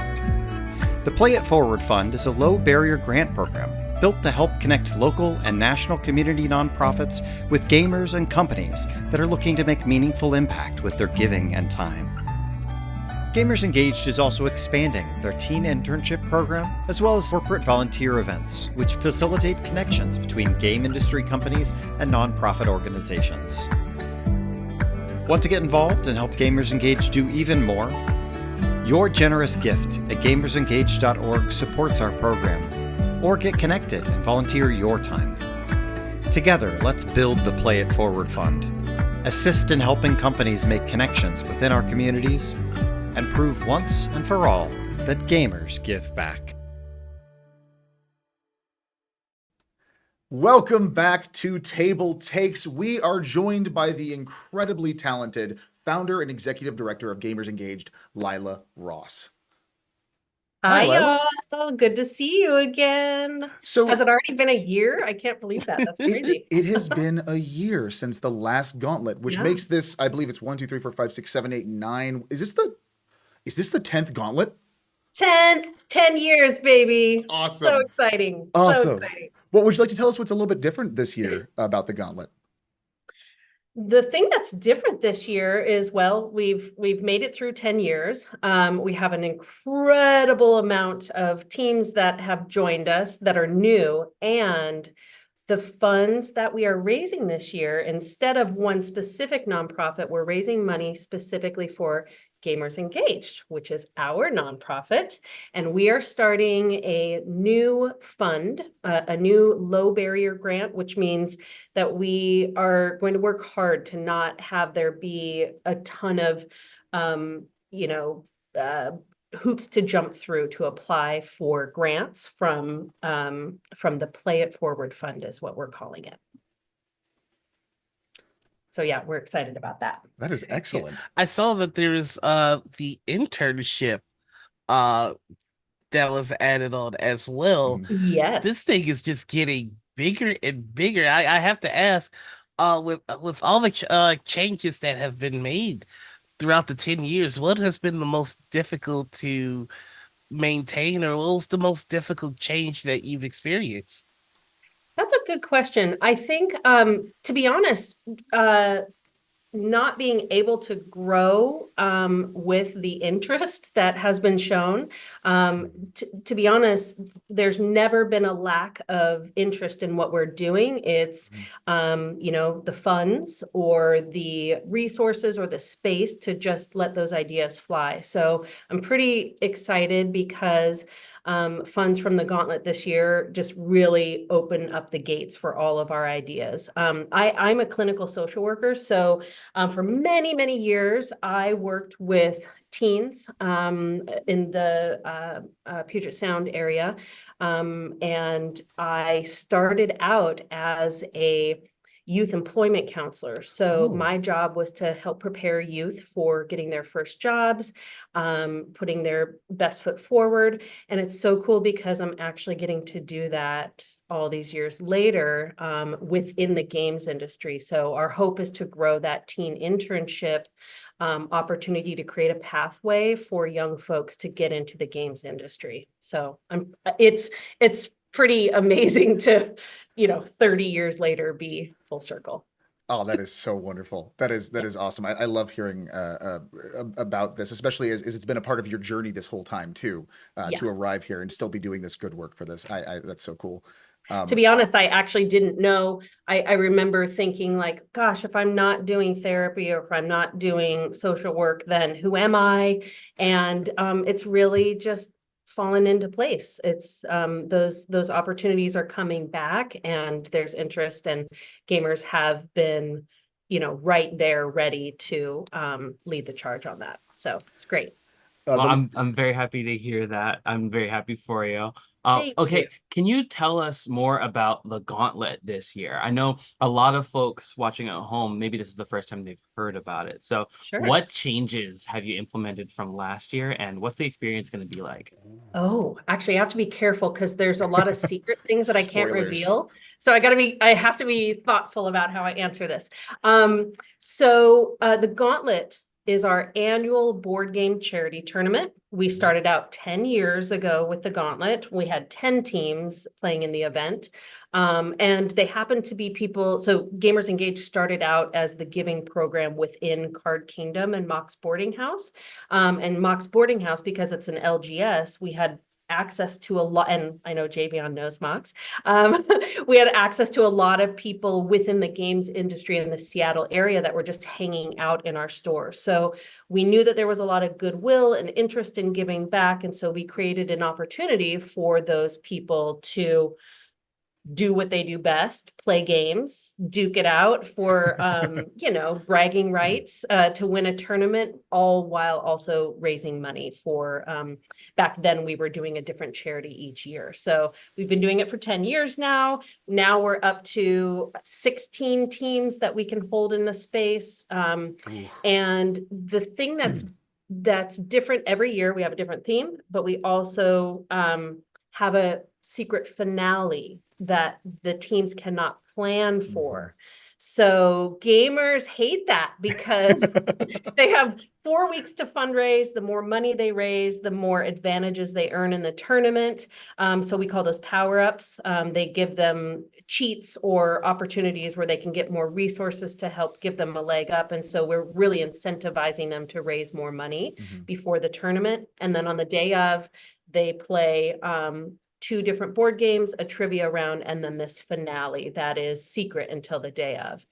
The Play It Forward Fund is a low-barrier grant program built to help connect local and national community nonprofits with gamers and companies that are looking to make meaningful impact with their giving and time. Gamers Engaged is also expanding their teen internship program, as well as corporate volunteer events, which facilitate connections between game industry companies and nonprofit organizations. Want to get involved and help Gamers Engaged do even more? Your generous gift at gamersengaged.org supports our program, or get connected and volunteer your time. Together, let's build the Play It Forward Fund, assist in helping companies make connections within our communities, and prove once and for all that gamers give back. Welcome back to TableTakes. We are joined by the incredibly talented founder and executive director of Gamers Engaged, Lila Ross. Hi, Lila. y'all. Good to see you again. So Has it already been a year? I can't believe that. That's crazy. it has been a year since the last Gauntlet, which makes this, I believe it's 1, 2, 3, 4, 5, 6, 7, 8, 9. Is this the 10th Gauntlet? 10 years, baby. Awesome. So exciting. Awesome. So exciting. What would you like to tell us what's a little bit different this year about the Gauntlet? The thing that's different this year is, well, we've made it through 10 years. We have an incredible amount of teams that have joined us that are new, and the funds that we are raising this year, instead of one specific nonprofit, we're raising money specifically for Gamers Engaged, which is our nonprofit. And we are starting a new fund, a new low barrier grant, which means that we are going to work hard to not have there be a ton of, hoops to jump through to apply for grants from the Play It Forward Fund is what we're calling it. So yeah, we're excited about that. That is excellent. I saw that there's the internship uh that was added on as well. Yes. This thing is just getting bigger and bigger. I have to ask, with all the changes that have been made throughout the 10 years, what has been the most difficult to maintain, or what was the most difficult change that you've experienced? That's a good question. I think, to be honest, not being able to grow with the interest that has been shown. To be honest, there's never been a lack of interest in what we're doing. It's, the funds or the resources or the space to just let those ideas fly. So I'm pretty excited because funds from the Gauntlet this year just really open up the gates for all of our ideas. I'm a clinical social worker, so for many, many years, I worked with teens in the Puget Sound area, and I started out as a youth employment counselor. So my job was to help prepare youth for getting their first jobs, putting their best foot forward. And it's so cool because I'm actually getting to do that all these years later within the games industry. So our hope is to grow that teen internship opportunity to create a pathway for young folks to get into the games industry. So it's pretty amazing to 30 years later be full circle. Oh, that is so wonderful. That is awesome. I love hearing about this, especially as it's been a part of your journey this whole time too, to arrive here and still be doing this good work for this. That's so cool. To be honest, I actually didn't know. I remember thinking like, gosh, if I'm not doing therapy or if I'm not doing social work, then who am I? And it's really just fallen into place. It's those opportunities are coming back and there's interest, and gamers have been, right there ready to lead the charge on that. So it's great. Well, I'm very happy to hear that. I'm very happy for you. Thank Okay, you. can you tell us more about the Gauntlet this year? I know a lot of folks watching at home, maybe this is the first time they've heard about it. So Sure. what changes have you implemented from last year, and what's the experience going to be like? Oh, actually, I have to be careful because there's a lot of secret things that I can't Spoilers. reveal. So I have to be thoughtful about how I answer this. So the Gauntlet is our annual board game charity tournament. We started out 10 years ago with the Gauntlet. We had 10 teams playing in the event. And they happen to be people, so Gamers Engaged started out as the giving program within Card Kingdom and Mox Boarding House. And Mox Boarding House, because it's an LGS, we had access to a lot, and I know Javion knows Mox. We had access to a lot of people within the games industry in the Seattle area that were just hanging out in our stores. So we knew that there was a lot of goodwill and interest in giving back. And so we created an opportunity for those people to do what they do best, play games, duke it out for, bragging rights, to win a tournament, all while also raising money for, back then we were doing a different charity each year. So we've been doing it for 10 years now. Now we're up to 16 teams that we can hold in the space. And the thing that's different every year, we have a different theme, but we also have a secret finale that the teams cannot plan for. So gamers hate that because they have 4 weeks to fundraise. The more money they raise, the more advantages they earn in the tournament. So we call those power-ups. They give them cheats or opportunities where they can get more resources to help give them a leg up. And so we're really incentivizing them to raise more money before the tournament. And then on the day of, they play 2 different board games, a trivia round, and then this finale that is secret until the day of.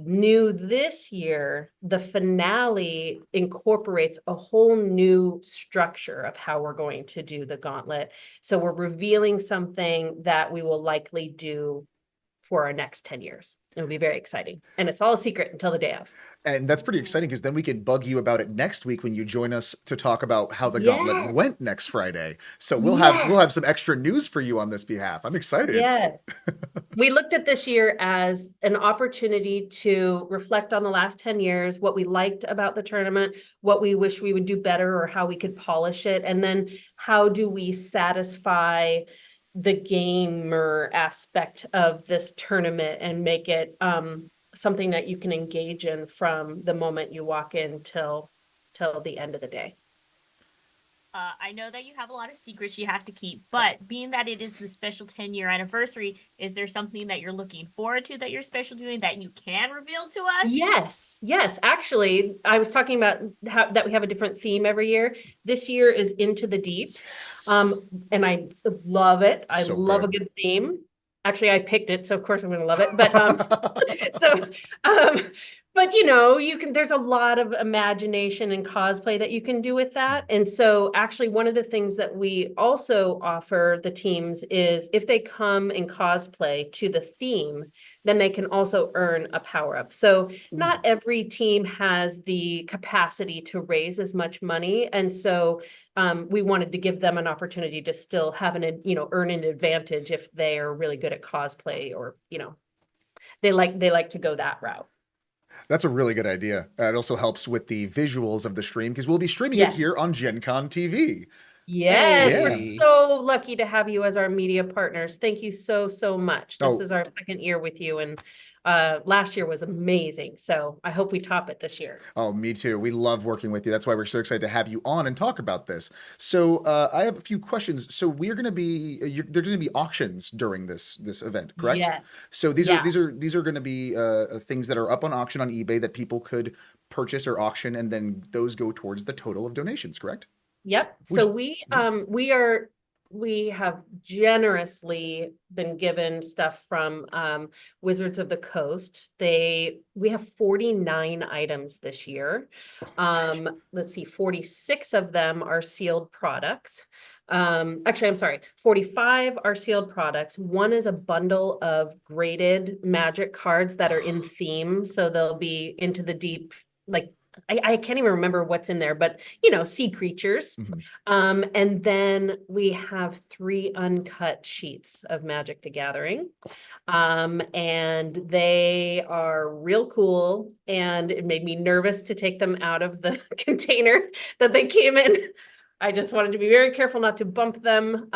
new this year, the finale incorporates a whole new structure of how we're going to do the gauntlet. So we're revealing something that we will likely do for our next 10 years. It'll be very exciting. And it's all a secret until the day of. And that's pretty exciting because then we can bug you about it next week when you join us to talk about how the gauntlet went Yes. next Friday. So we'll have some extra news for you on this behalf. I'm excited. Yes. We looked at this year as an opportunity to reflect on the last 10 years, what we liked about the tournament, what we wish we would do better, or how we could polish it. And then how do we satisfy the gamer aspect of this tournament and make it something that you can engage in from the moment you walk in till the end of the day. I know that you have a lot of secrets you have to keep, but being that it is the special 10-year anniversary, is there something that you're looking forward to that you're special doing that you can reveal to us? Yes. Actually, I was talking about how that we have a different theme every year. This year is Into the Deep. And I love it. I So love good. a good theme. Actually, I picked it, so of course I'm going to love it. But but there's a lot of imagination and cosplay that you can do with that. And so actually one of the things that we also offer the teams is if they come and cosplay to the theme, then they can also earn a power up. So not every team has the capacity to raise as much money. And so we wanted to give them an opportunity to still have earn an advantage if they are really good at cosplay, or, they like to go that route. That's a really good idea. It also helps with the visuals of the stream because we'll be streaming it here on Gen Con TV. Yes, Hey. we're so lucky to have you as our media partners. Thank you so much. This is our second year with you, and last year was amazing. So I hope we top it this year. Oh, me too. We love working with you. That's why we're so excited to have you on and talk about this. So I have a few questions. So we're going to be there's going to be auctions during this event, correct? Yes. So these are going to be things that are up on auction on eBay that people could purchase or auction, and then those go towards the total of donations, correct? Yep. So we have generously been given stuff from Wizards of the Coast. We have 49 items this year. Let's see, 46 of them are sealed products. Actually, I'm sorry, 45 are sealed products. One is a bundle of graded Magic cards that are in theme. So they'll be Into the Deep, like I can't even remember what's in there, but sea creatures. And then we have 3 uncut sheets of Magic the Gathering. And they are real cool. And it made me nervous to take them out of the container that they came in. I just wanted to be very careful not to bump them.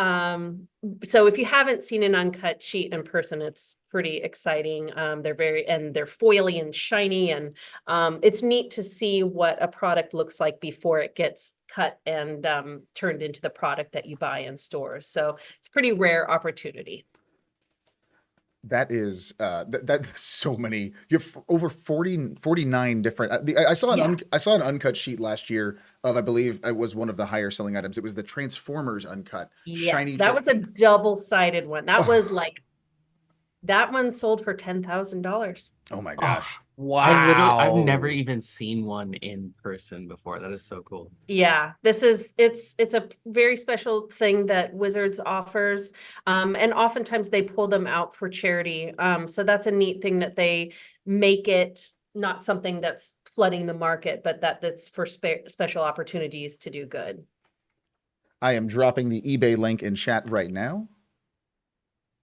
So if you haven't seen an uncut sheet in person, it's pretty exciting. They're foily and shiny, and it's neat to see what a product looks like before it gets cut and turned into the product that you buy in stores. So it's a pretty rare opportunity. That is that's so many. You have over 49 different. I saw an uncut sheet last year of, I believe it was one of the higher selling items. It was the Transformers uncut. Yes, that was a double-sided one. That was like, that one sold for $10,000. Oh my gosh. Wow. I've never even seen one in person before. That is so cool. Yeah, it's a very special thing that Wizards offers. And oftentimes they pull them out for charity. So that's a neat thing that they make it not something that's flooding the market, but that's for special opportunities to do good. I am dropping the eBay link in chat right now.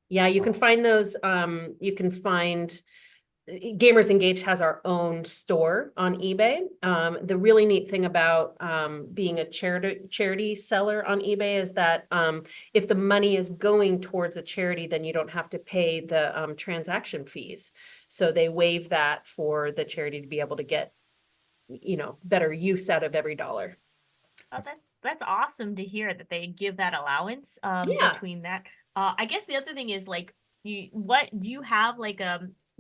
Yeah, you can find those. You can find Gamers Engaged has our own store on eBay. The really neat thing about being a charity seller on eBay is that if the money is going towards a charity, then you don't have to pay the transaction fees. So they waive that for the charity to be able to get, better use out of every dollar. Oh, that's awesome to hear that they give that allowance between that. I guess the other thing is, like, what do you have, like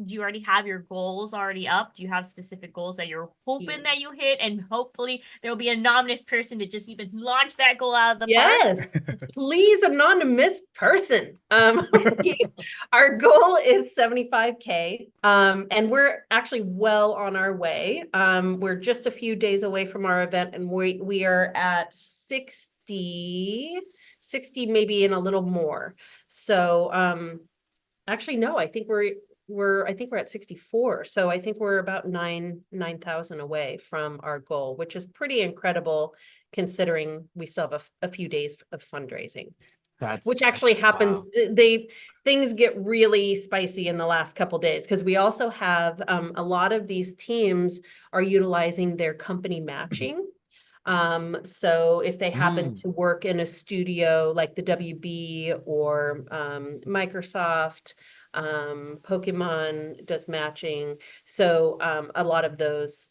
do you already have your goals already up? Do you have specific goals that you're hoping that you hit? And hopefully there'll be a anonymous person to just even launch that goal out of the park. Yes, please, anonymous person. Our goal is 75K, and we're actually well on our way. We're just a few days away from our event, and we are at 60, maybe and a little more. So, actually, no, I think we're at 64. So I think we're about 9,000 away from our goal, which is pretty incredible considering we still have a few days of fundraising. Which actually happens, wow. Things get really spicy in the last couple days, because we also have a lot of these teams are utilizing their company matching. So if they happen to work in a studio like the WB or Microsoft, Pokemon does matching. So a lot of those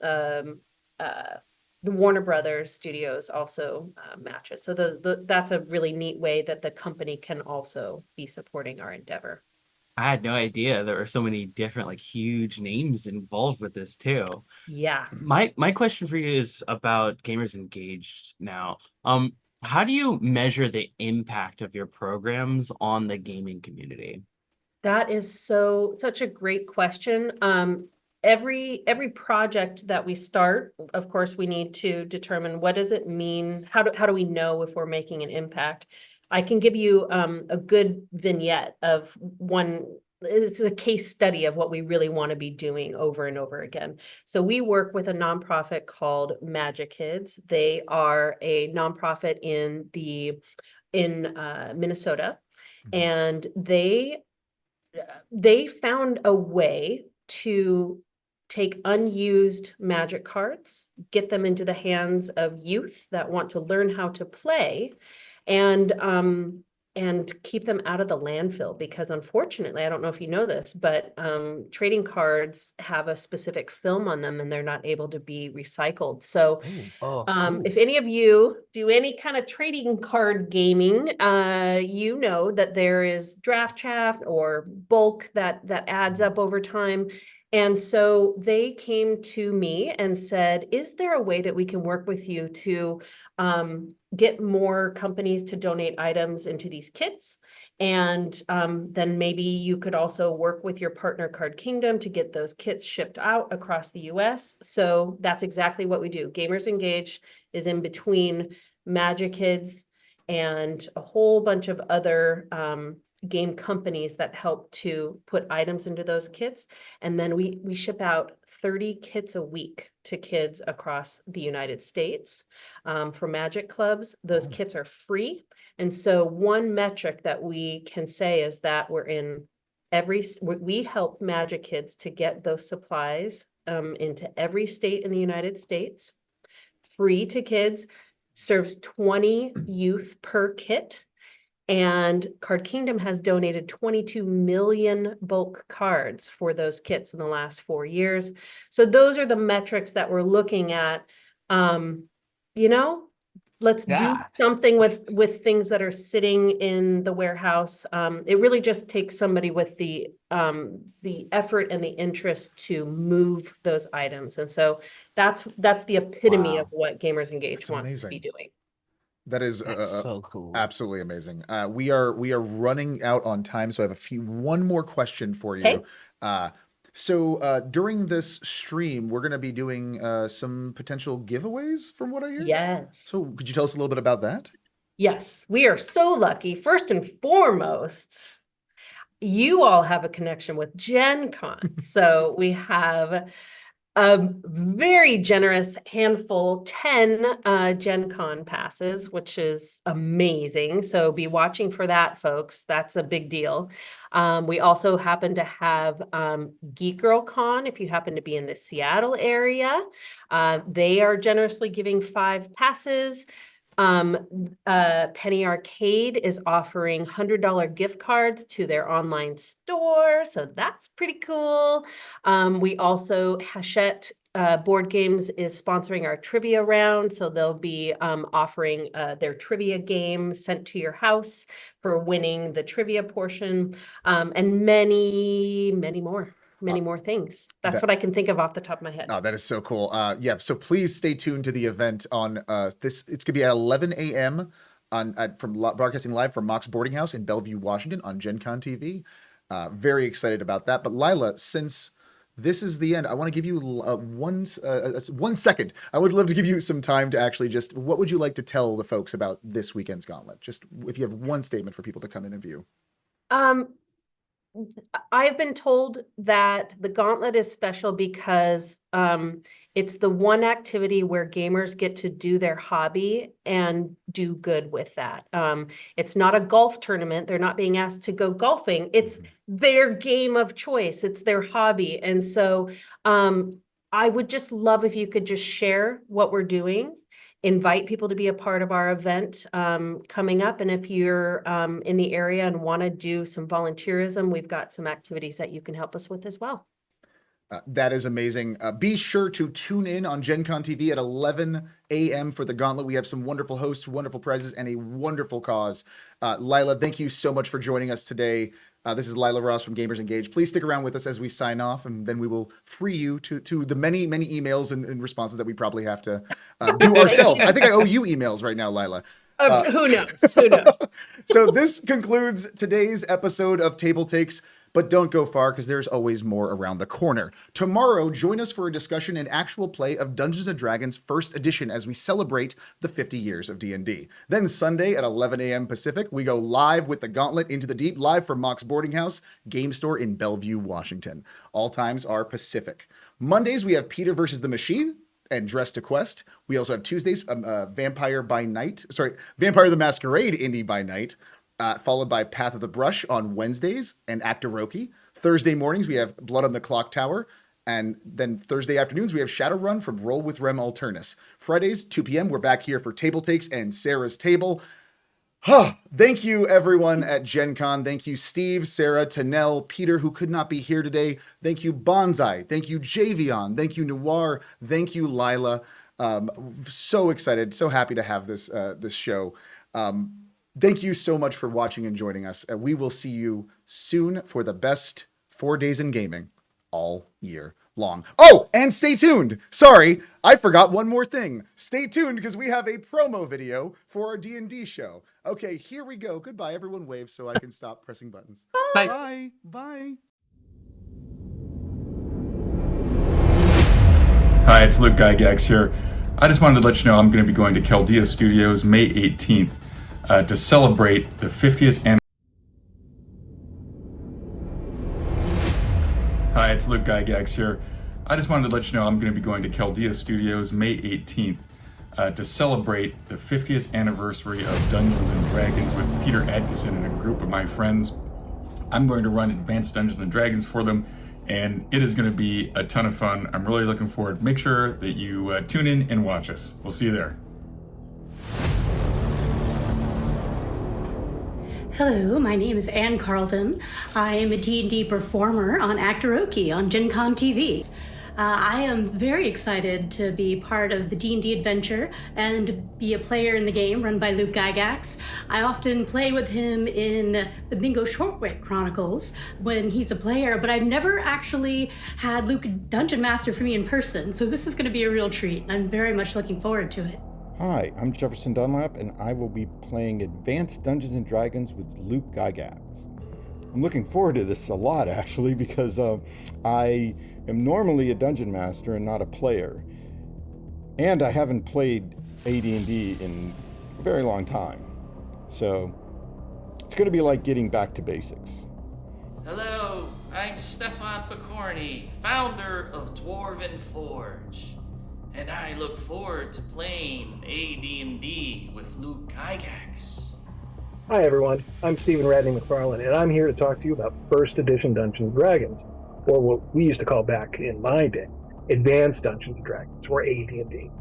the Warner Brothers studios also matches. So that's a really neat way that the company can also be supporting our endeavor. I had no idea there were so many different like huge names involved with this too. Yeah. My question for you is about Gamers Engaged now. How do you measure the impact of your programs on the gaming community? That is such a great question. Every project that we start, of course, we need to determine what does it mean? How do we know if we're making an impact? I can give you a good vignette of one. It's a case study of what we really want to be doing over and over again. So we work with a nonprofit called Magic Kids. They are a nonprofit in Minnesota, and they found a way to take unused magic cards, get them into the hands of youth that want to learn how to play, and keep them out of the landfill. Because unfortunately, I don't know if you know this, but trading cards have a specific film on them and they're not able to be recycled. So if any of you do any kind of trading card gaming, you know that there is draft chaff or bulk that adds up over time. And so they came to me and said, is there a way that we can work with you to get more companies to donate items into these kits? And then maybe you could also work with your partner Card Kingdom to get those kits shipped out across the US. So that's exactly what we do. Gamers Engaged is in between Magic Kids and a whole bunch of other game companies that help to put items into those kits. And then we ship out 30 kits a week to kids across the United States for Magic clubs. Those kits are free. And so one metric that we can say is that we help Magic Kids to get those supplies into every state in the United States, free to kids, serves 20 youth per kit. And Card Kingdom has donated 22 million bulk cards for those kits in the last 4 years. So those are the metrics that we're looking at. Let's do something with things that are sitting in the warehouse. It really just takes somebody with the effort and the interest to move those items. And so that's the epitome of what Gamers Engaged wants to be doing. That is so cool. Absolutely amazing. We are running out on time, so I have one more question for you. Okay. So during this stream, we're going to be doing some potential giveaways, from what I hear. Yes. So could you tell us a little bit about that? Yes, we are so lucky. First and foremost, you all have a connection with Gen Con. So we have a very generous handful, 10 Gen Con passes, which is amazing. So be watching for that, folks. That's a big deal. We also happen to have Geek Girl Con, if you happen to be in the Seattle area. They are generously giving 5 passes. Penny Arcade is offering $100 gift cards to their online store, so that's pretty cool. We also, Hachette Board Games is sponsoring our trivia round, so they'll be offering their trivia game sent to your house for winning the trivia portion, and many, many more. many more things. That's that- what I can think of off the top of my head. Oh, that is so cool. Yeah, so please stay tuned to the event on this. It's gonna be at 11 a.m. Broadcasting live from Mox Boarding House in Bellevue, Washington on Gen Con TV. Very excited about that. But Lila, since this is the end, I want to give you one second. I would love to give you some time to actually just, what would you like to tell the folks about this weekend's Gauntlet? Just if you have one statement for people to come in and view. I've been told that the Gauntlet is special because it's the one activity where gamers get to do their hobby and do good with that. It's not a golf tournament. They're not being asked to go golfing. It's their game of choice. It's their hobby. And so I would just love if you could just share what we're doing, invite people to be a part of our event coming up. And if you're in the area and want to do some volunteerism, we've got some activities that you can help us with as well. That is amazing. Be sure to tune in on Gen Con TV at 11 a.m. for the Gauntlet. We have some wonderful hosts, wonderful prizes, and a wonderful cause. Lila, thank you so much for joining us today. This is Lila Ross from Gamers Engage. Please stick around with us as we sign off, and then we will free you to the many, many emails and responses that we probably have to do ourselves. I think I owe you emails right now, Lila. Who knows? Who knows? So this concludes today's episode of Table Takes, but don't go far because there's always more around the corner. Tomorrow, join us for a discussion and actual play of Dungeons & Dragons 1st edition as we celebrate the 50 years of D&D. Then Sunday at 11 a.m. Pacific, we go live with the Gauntlet Into the Deep, live from Mox Boarding House, game store in Bellevue, Washington. All times are Pacific. Mondays, we have Peter versus the Machine and Dress to Quest. We also have Tuesdays, Vampire the Masquerade Indie by Night, followed by Path of the Brush on Wednesdays and Actoroki. Thursday mornings, we have Blood on the Clock Tower. And then Thursday afternoons, we have Shadowrun from Roll with Rem Alternus. Fridays, 2 p.m., we're back here for Table Takes and Sarah's Table. Thank you, everyone at Gen Con. Thank you, Steve, Sarah, Tanel, Peter, who could not be here today. Thank you, Bonsai. Thank you, Javion. Thank you, Noir. Thank you, Lila. So excited, so happy to have this show. Thank you so much for watching and joining us. We will see you soon for the best 4 days in gaming all year long. Oh, and stay tuned. Sorry, I forgot one more thing. Stay tuned because we have a promo video for our D&D show. Okay, here we go. Goodbye, everyone. Wave so I can stop pressing buttons. Bye. Bye. Bye. Hi, it's Luke Gygax here. I just wanted to let you know I'm going to be going to Chaldea Studios May 18th to celebrate the 50th anniversary. Hi, it's Luke Gygax here. I just wanted to let you know I'm going to be going to Chaldea Studios May 18th to celebrate the 50th anniversary of Dungeons & Dragons with Peter Adkison and a group of my friends. I'm going to run Advanced Dungeons & Dragons for them, and it is going to be a ton of fun. I'm really looking forward. Make sure that you tune in and watch us. We'll see you there. Hello, my name is Ann Carlton. I am a D&D performer on Actoroki on Gen Con TV. I am very excited to be part of the D&D adventure and be a player in the game run by Luke Gygax. I often play with him in the Bingo Shortwit Chronicles when he's a player, but I've never actually had Luke Dungeon Master for me in person, so this is going to be a real treat. I'm very much looking forward to it. Hi, I'm Jefferson Dunlap, and I will be playing Advanced Dungeons & Dragons with Luke Gygax. I'm looking forward to this a lot, actually, because I am normally a Dungeon Master and not a player. And I haven't played AD&D in a very long time. So it's going to be like getting back to basics. Hello, I'm Stefan Picorni, founder of Dwarven Forge. And I look forward to playing AD&D with Luke Gygax. Hi everyone, I'm Stephen Radney McFarlane, and I'm here to talk to you about First Edition Dungeons & Dragons, or what we used to call back in my day, Advanced Dungeons & Dragons, or AD&D.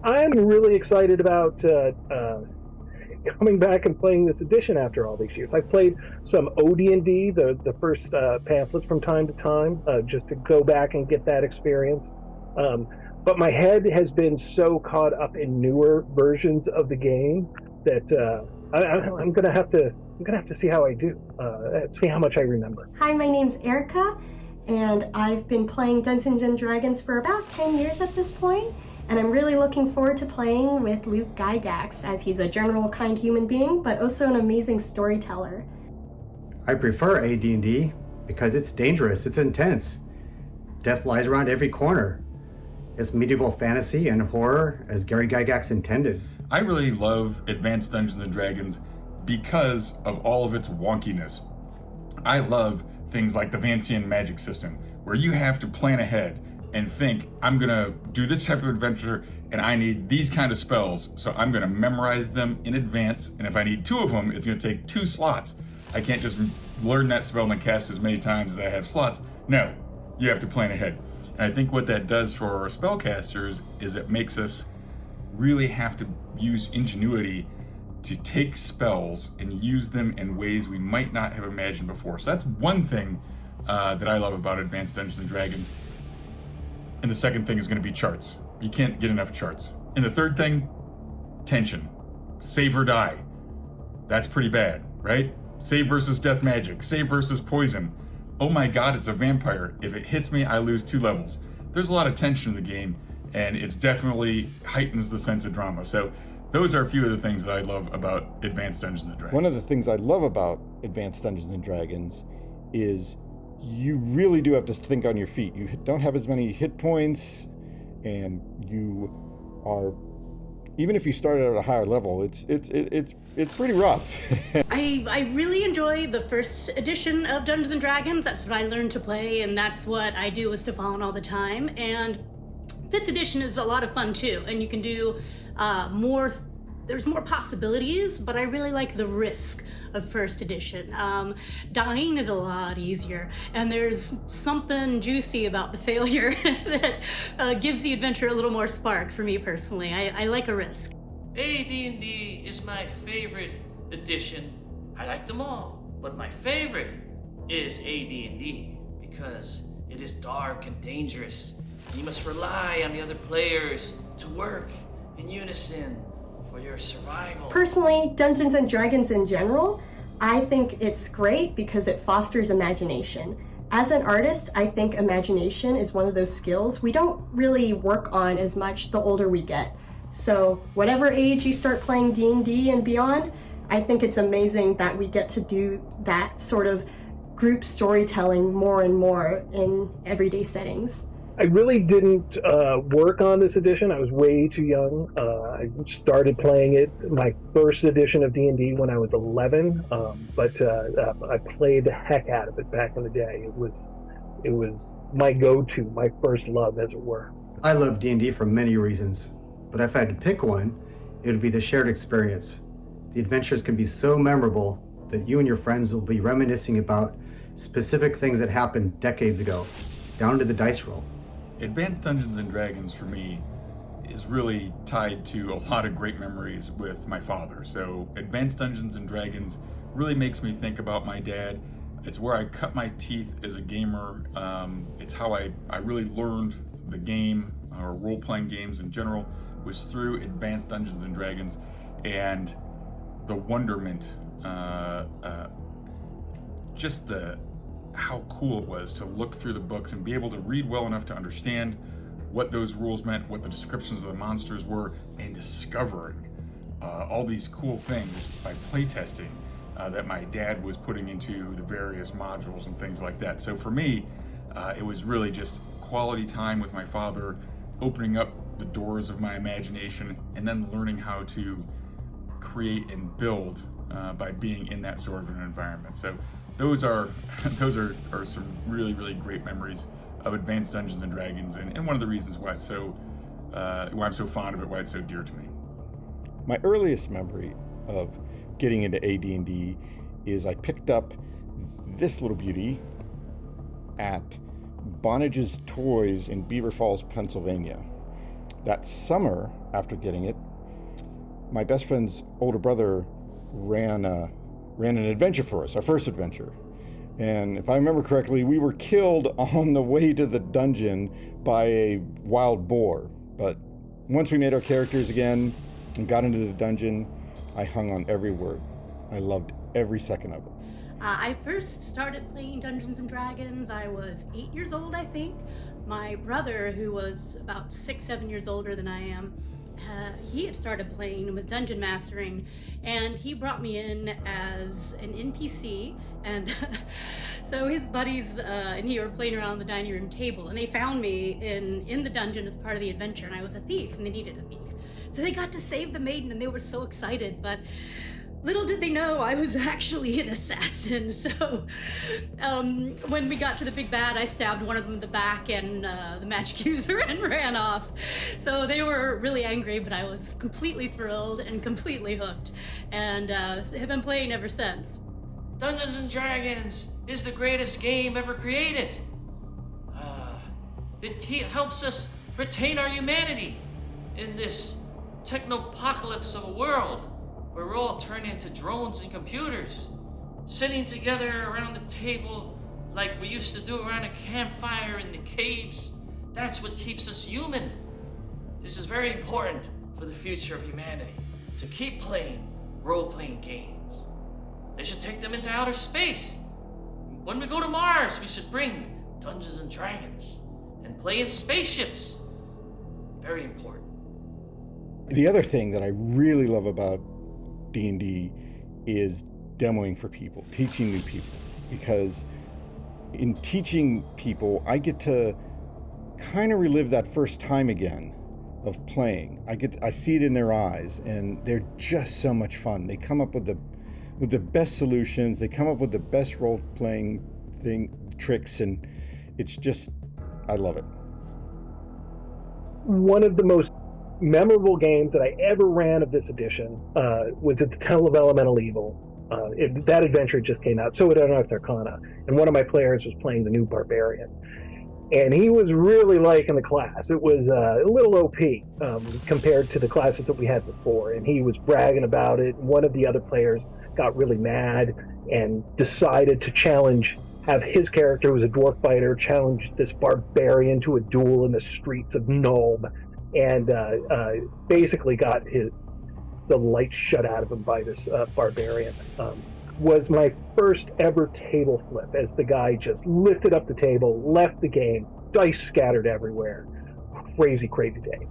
I'm really excited about coming back and playing this edition after all these years. I've played some OD&D, the first pamphlets from time to time, just to go back and get that experience. But my head has been so caught up in newer versions of the game that I'm gonna have to see how I do, see how much I remember. Hi, my name's Erica, and I've been playing Dungeons and Dragons for about 10 years at this point, and I'm really looking forward to playing with Luke Gygax, as he's a general kind human being, but also an amazing storyteller. I prefer AD&D because it's dangerous, it's intense. Death lies around every corner. It's medieval fantasy and horror as Gary Gygax intended. I really love Advanced Dungeons and Dragons because of all of its wonkiness. I love things like the Vancian magic system, where you have to plan ahead and think, I'm gonna do this type of adventure and I need these kind of spells, so I'm gonna memorize them in advance, and if I need 2 of them, it's gonna take 2 slots. I can't just learn that spell and then cast as many times as I have slots. No, you have to plan ahead. And I think what that does for our spellcasters is it makes us really have to use ingenuity to take spells and use them in ways we might not have imagined before. So that's one thing that I love about Advanced Dungeons and Dragons. And the second thing is going to be charts. You can't get enough charts. And the third thing, tension. Save or die. That's pretty bad, right? Save versus death magic. Save versus poison. Oh my god, it's a vampire. If it hits me, I lose 2 levels. There's a lot of tension in the game, and it's definitely heightens the sense of drama. So those are a few of the things that I love about Advanced Dungeons and Dragons. One of the things I love about Advanced Dungeons and Dragons is you really do have to think on your feet. You don't have as many hit points, and you are, even if you start at a higher level, it's pretty rough. I really enjoy the first edition of Dungeons and Dragons. That's what I learned to play, and that's what I do with Stefan all the time. And 5th edition is a lot of fun too, and you can do more. There's more possibilities, but I really like the risk of 1st edition. Dying is a lot easier, and there's something juicy about the failure that gives the adventure a little more spark for me personally. I like a risk. AD&D is my favorite edition. I like them all, but my favorite is AD&D because it is dark and dangerous, and you must rely on the other players to work in unison for your survival. Personally, Dungeons and Dragons in general, I think it's great because it fosters imagination. As an artist, I think imagination is one of those skills we don't really work on as much the older we get. So whatever age you start playing D&D and beyond, I think it's amazing that we get to do that sort of group storytelling more and more in everyday settings. I really didn't work on this edition. I was way too young. I started playing it, my first edition of D&D, when I was 11, but I played the heck out of it back in the day. It was my go-to, my first love, as it were. I love D&D for many reasons, but if I had to pick one, it would be the shared experience. The adventures can be so memorable that you and your friends will be reminiscing about specific things that happened decades ago, down to the dice roll. Advanced Dungeons and Dragons for me is really tied to a lot of great memories with my father. So Advanced Dungeons and Dragons really makes me think about my dad. It's where I cut my teeth as a gamer. It's how I really learned the game, or role-playing games in general, was through Advanced Dungeons and Dragons, and the wonderment, just how cool it was to look through the books and be able to read well enough to understand what those rules meant, what the descriptions of the monsters were, and discovering all these cool things by playtesting that my dad was putting into the various modules and things like that. So for me, it was really just quality time with my father, opening up the doors of my imagination, and then learning how to create and build by being in that sort of an environment. So those are some really, really great memories of Advanced Dungeons and Dragons, and one of the reasons why it's so why I'm so fond of it, why it's so dear to me. My earliest memory of getting into AD&D is I picked up this little beauty at Bonage's Toys in Beaver Falls, Pennsylvania. That summer, after getting it, my best friend's older brother ran an adventure for us, our first adventure. And if I remember correctly, we were killed on the way to the dungeon by a wild boar. But once we made our characters again and got into the dungeon, I hung on every word. I loved every second of it. I first started playing Dungeons and Dragons. I was 8 years old, I think. My brother, who was about 6-7 years older than I am, he had started playing and was dungeon mastering, and he brought me in as an NPC, and so his buddies and he were playing around the dining room table, and they found me in the dungeon as part of the adventure, and I was a thief, and they needed a thief. So they got to save the maiden, and they were so excited, but little did they know I was actually an assassin. So when we got to the big bad, I stabbed one of them in the back and the magic user and ran off. So they were really angry, but I was completely thrilled and completely hooked, and have been playing ever since. Dungeons and Dragons is the greatest game ever created. It helps us retain our humanity in this technopocalypse of a world where we're all turned into drones and computers, sitting together around the table like we used to do around a campfire in the caves. That's what keeps us human. This is very important for the future of humanity, to keep playing role-playing games. They should take them into outer space. When we go to Mars, we should bring Dungeons and Dragons and play in spaceships. Very important. The other thing that I really love about D&D is demoing for people, teaching new people, because in teaching people, I get to kind of relive that first time again of playing. I see it in their eyes, and they're just so much fun. They come up with the best solutions. They come up with the best role-playing tricks, and it's just, I love it. One of the most memorable games that I ever ran of this edition was at the Tunnel of Elemental Evil. That adventure just came out, so did Unearthed Arcana, and one of my players was playing the new Barbarian. And he was really liking the class. It was a little OP compared to the classes that we had before, and he was bragging about it. One of the other players got really mad and decided to have his character, who was a dwarf fighter, challenge this Barbarian to a duel in the streets of Nuln, and basically got the light shut out of him by this Barbarian. Was my first ever table flip, as the guy just lifted up the table, left the game, dice scattered everywhere. Crazy day.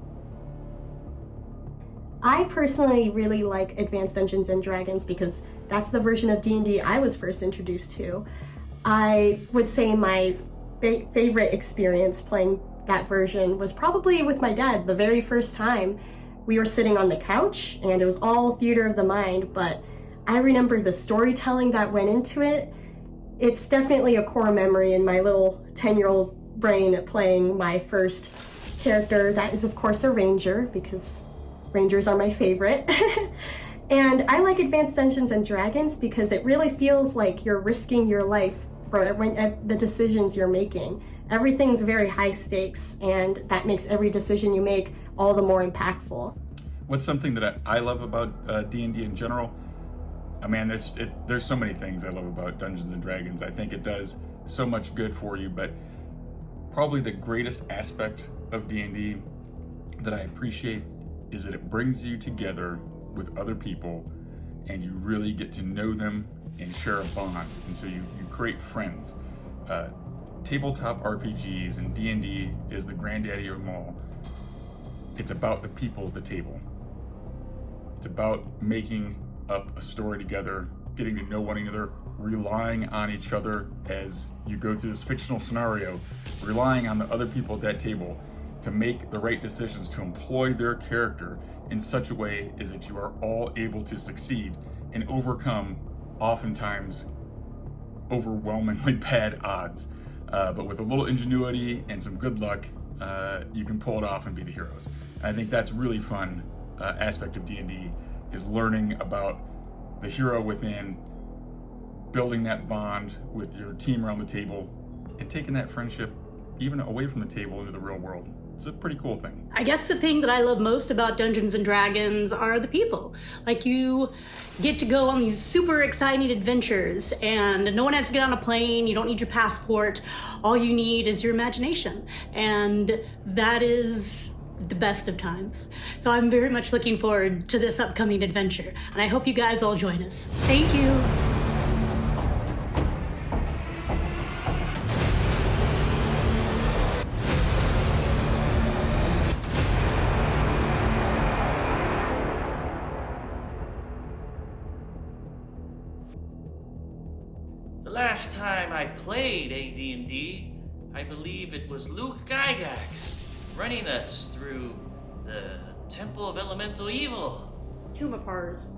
I personally really like Advanced Dungeons and Dragons because that's the version of D&D I was first introduced to. I would say my favorite experience playing that version was probably with my dad. The very first time we were sitting on the couch, and it was all theater of the mind, but I remember the storytelling that went into it. It's definitely a core memory in my little 10-year-old brain playing my first character. That is, of course, a ranger, because rangers are my favorite. And I like Advanced Dungeons and Dragons because it really feels like you're risking your life for the decisions you're making. Everything's very high stakes, and that makes every decision you make all the more impactful. What's something that I love about D&D in general? There's so many things I love about Dungeons and Dragons. I think it does so much good for you, but probably the greatest aspect of D&D that I appreciate is that it brings you together with other people, and you really get to know them and share a bond, and so you create friends. Tabletop RPGs and D&D is the granddaddy of them all. It's about the people at the table. It's about making up a story together, getting to know one another, relying on each other as you go through this fictional scenario, relying on the other people at that table to make the right decisions, to employ their character in such a way as that you are all able to succeed and overcome oftentimes overwhelmingly bad odds. But with a little ingenuity and some good luck, you can pull it off and be the heroes. And I think that's really fun aspect of D&D, is learning about the hero within, building that bond with your team around the table, and taking that friendship even away from the table into the real world. It's a pretty cool thing. I guess the thing that I love most about Dungeons and Dragons are the people. Like, you get to go on these super exciting adventures, and no one has to get on a plane. You don't need your passport. All you need is your imagination. And that is the best of times. So I'm very much looking forward to this upcoming adventure, and I hope you guys all join us. Thank you. last time I played AD&D, I believe it was Luke Gygax running us through the Temple of Elemental Evil. Tomb of Horrors.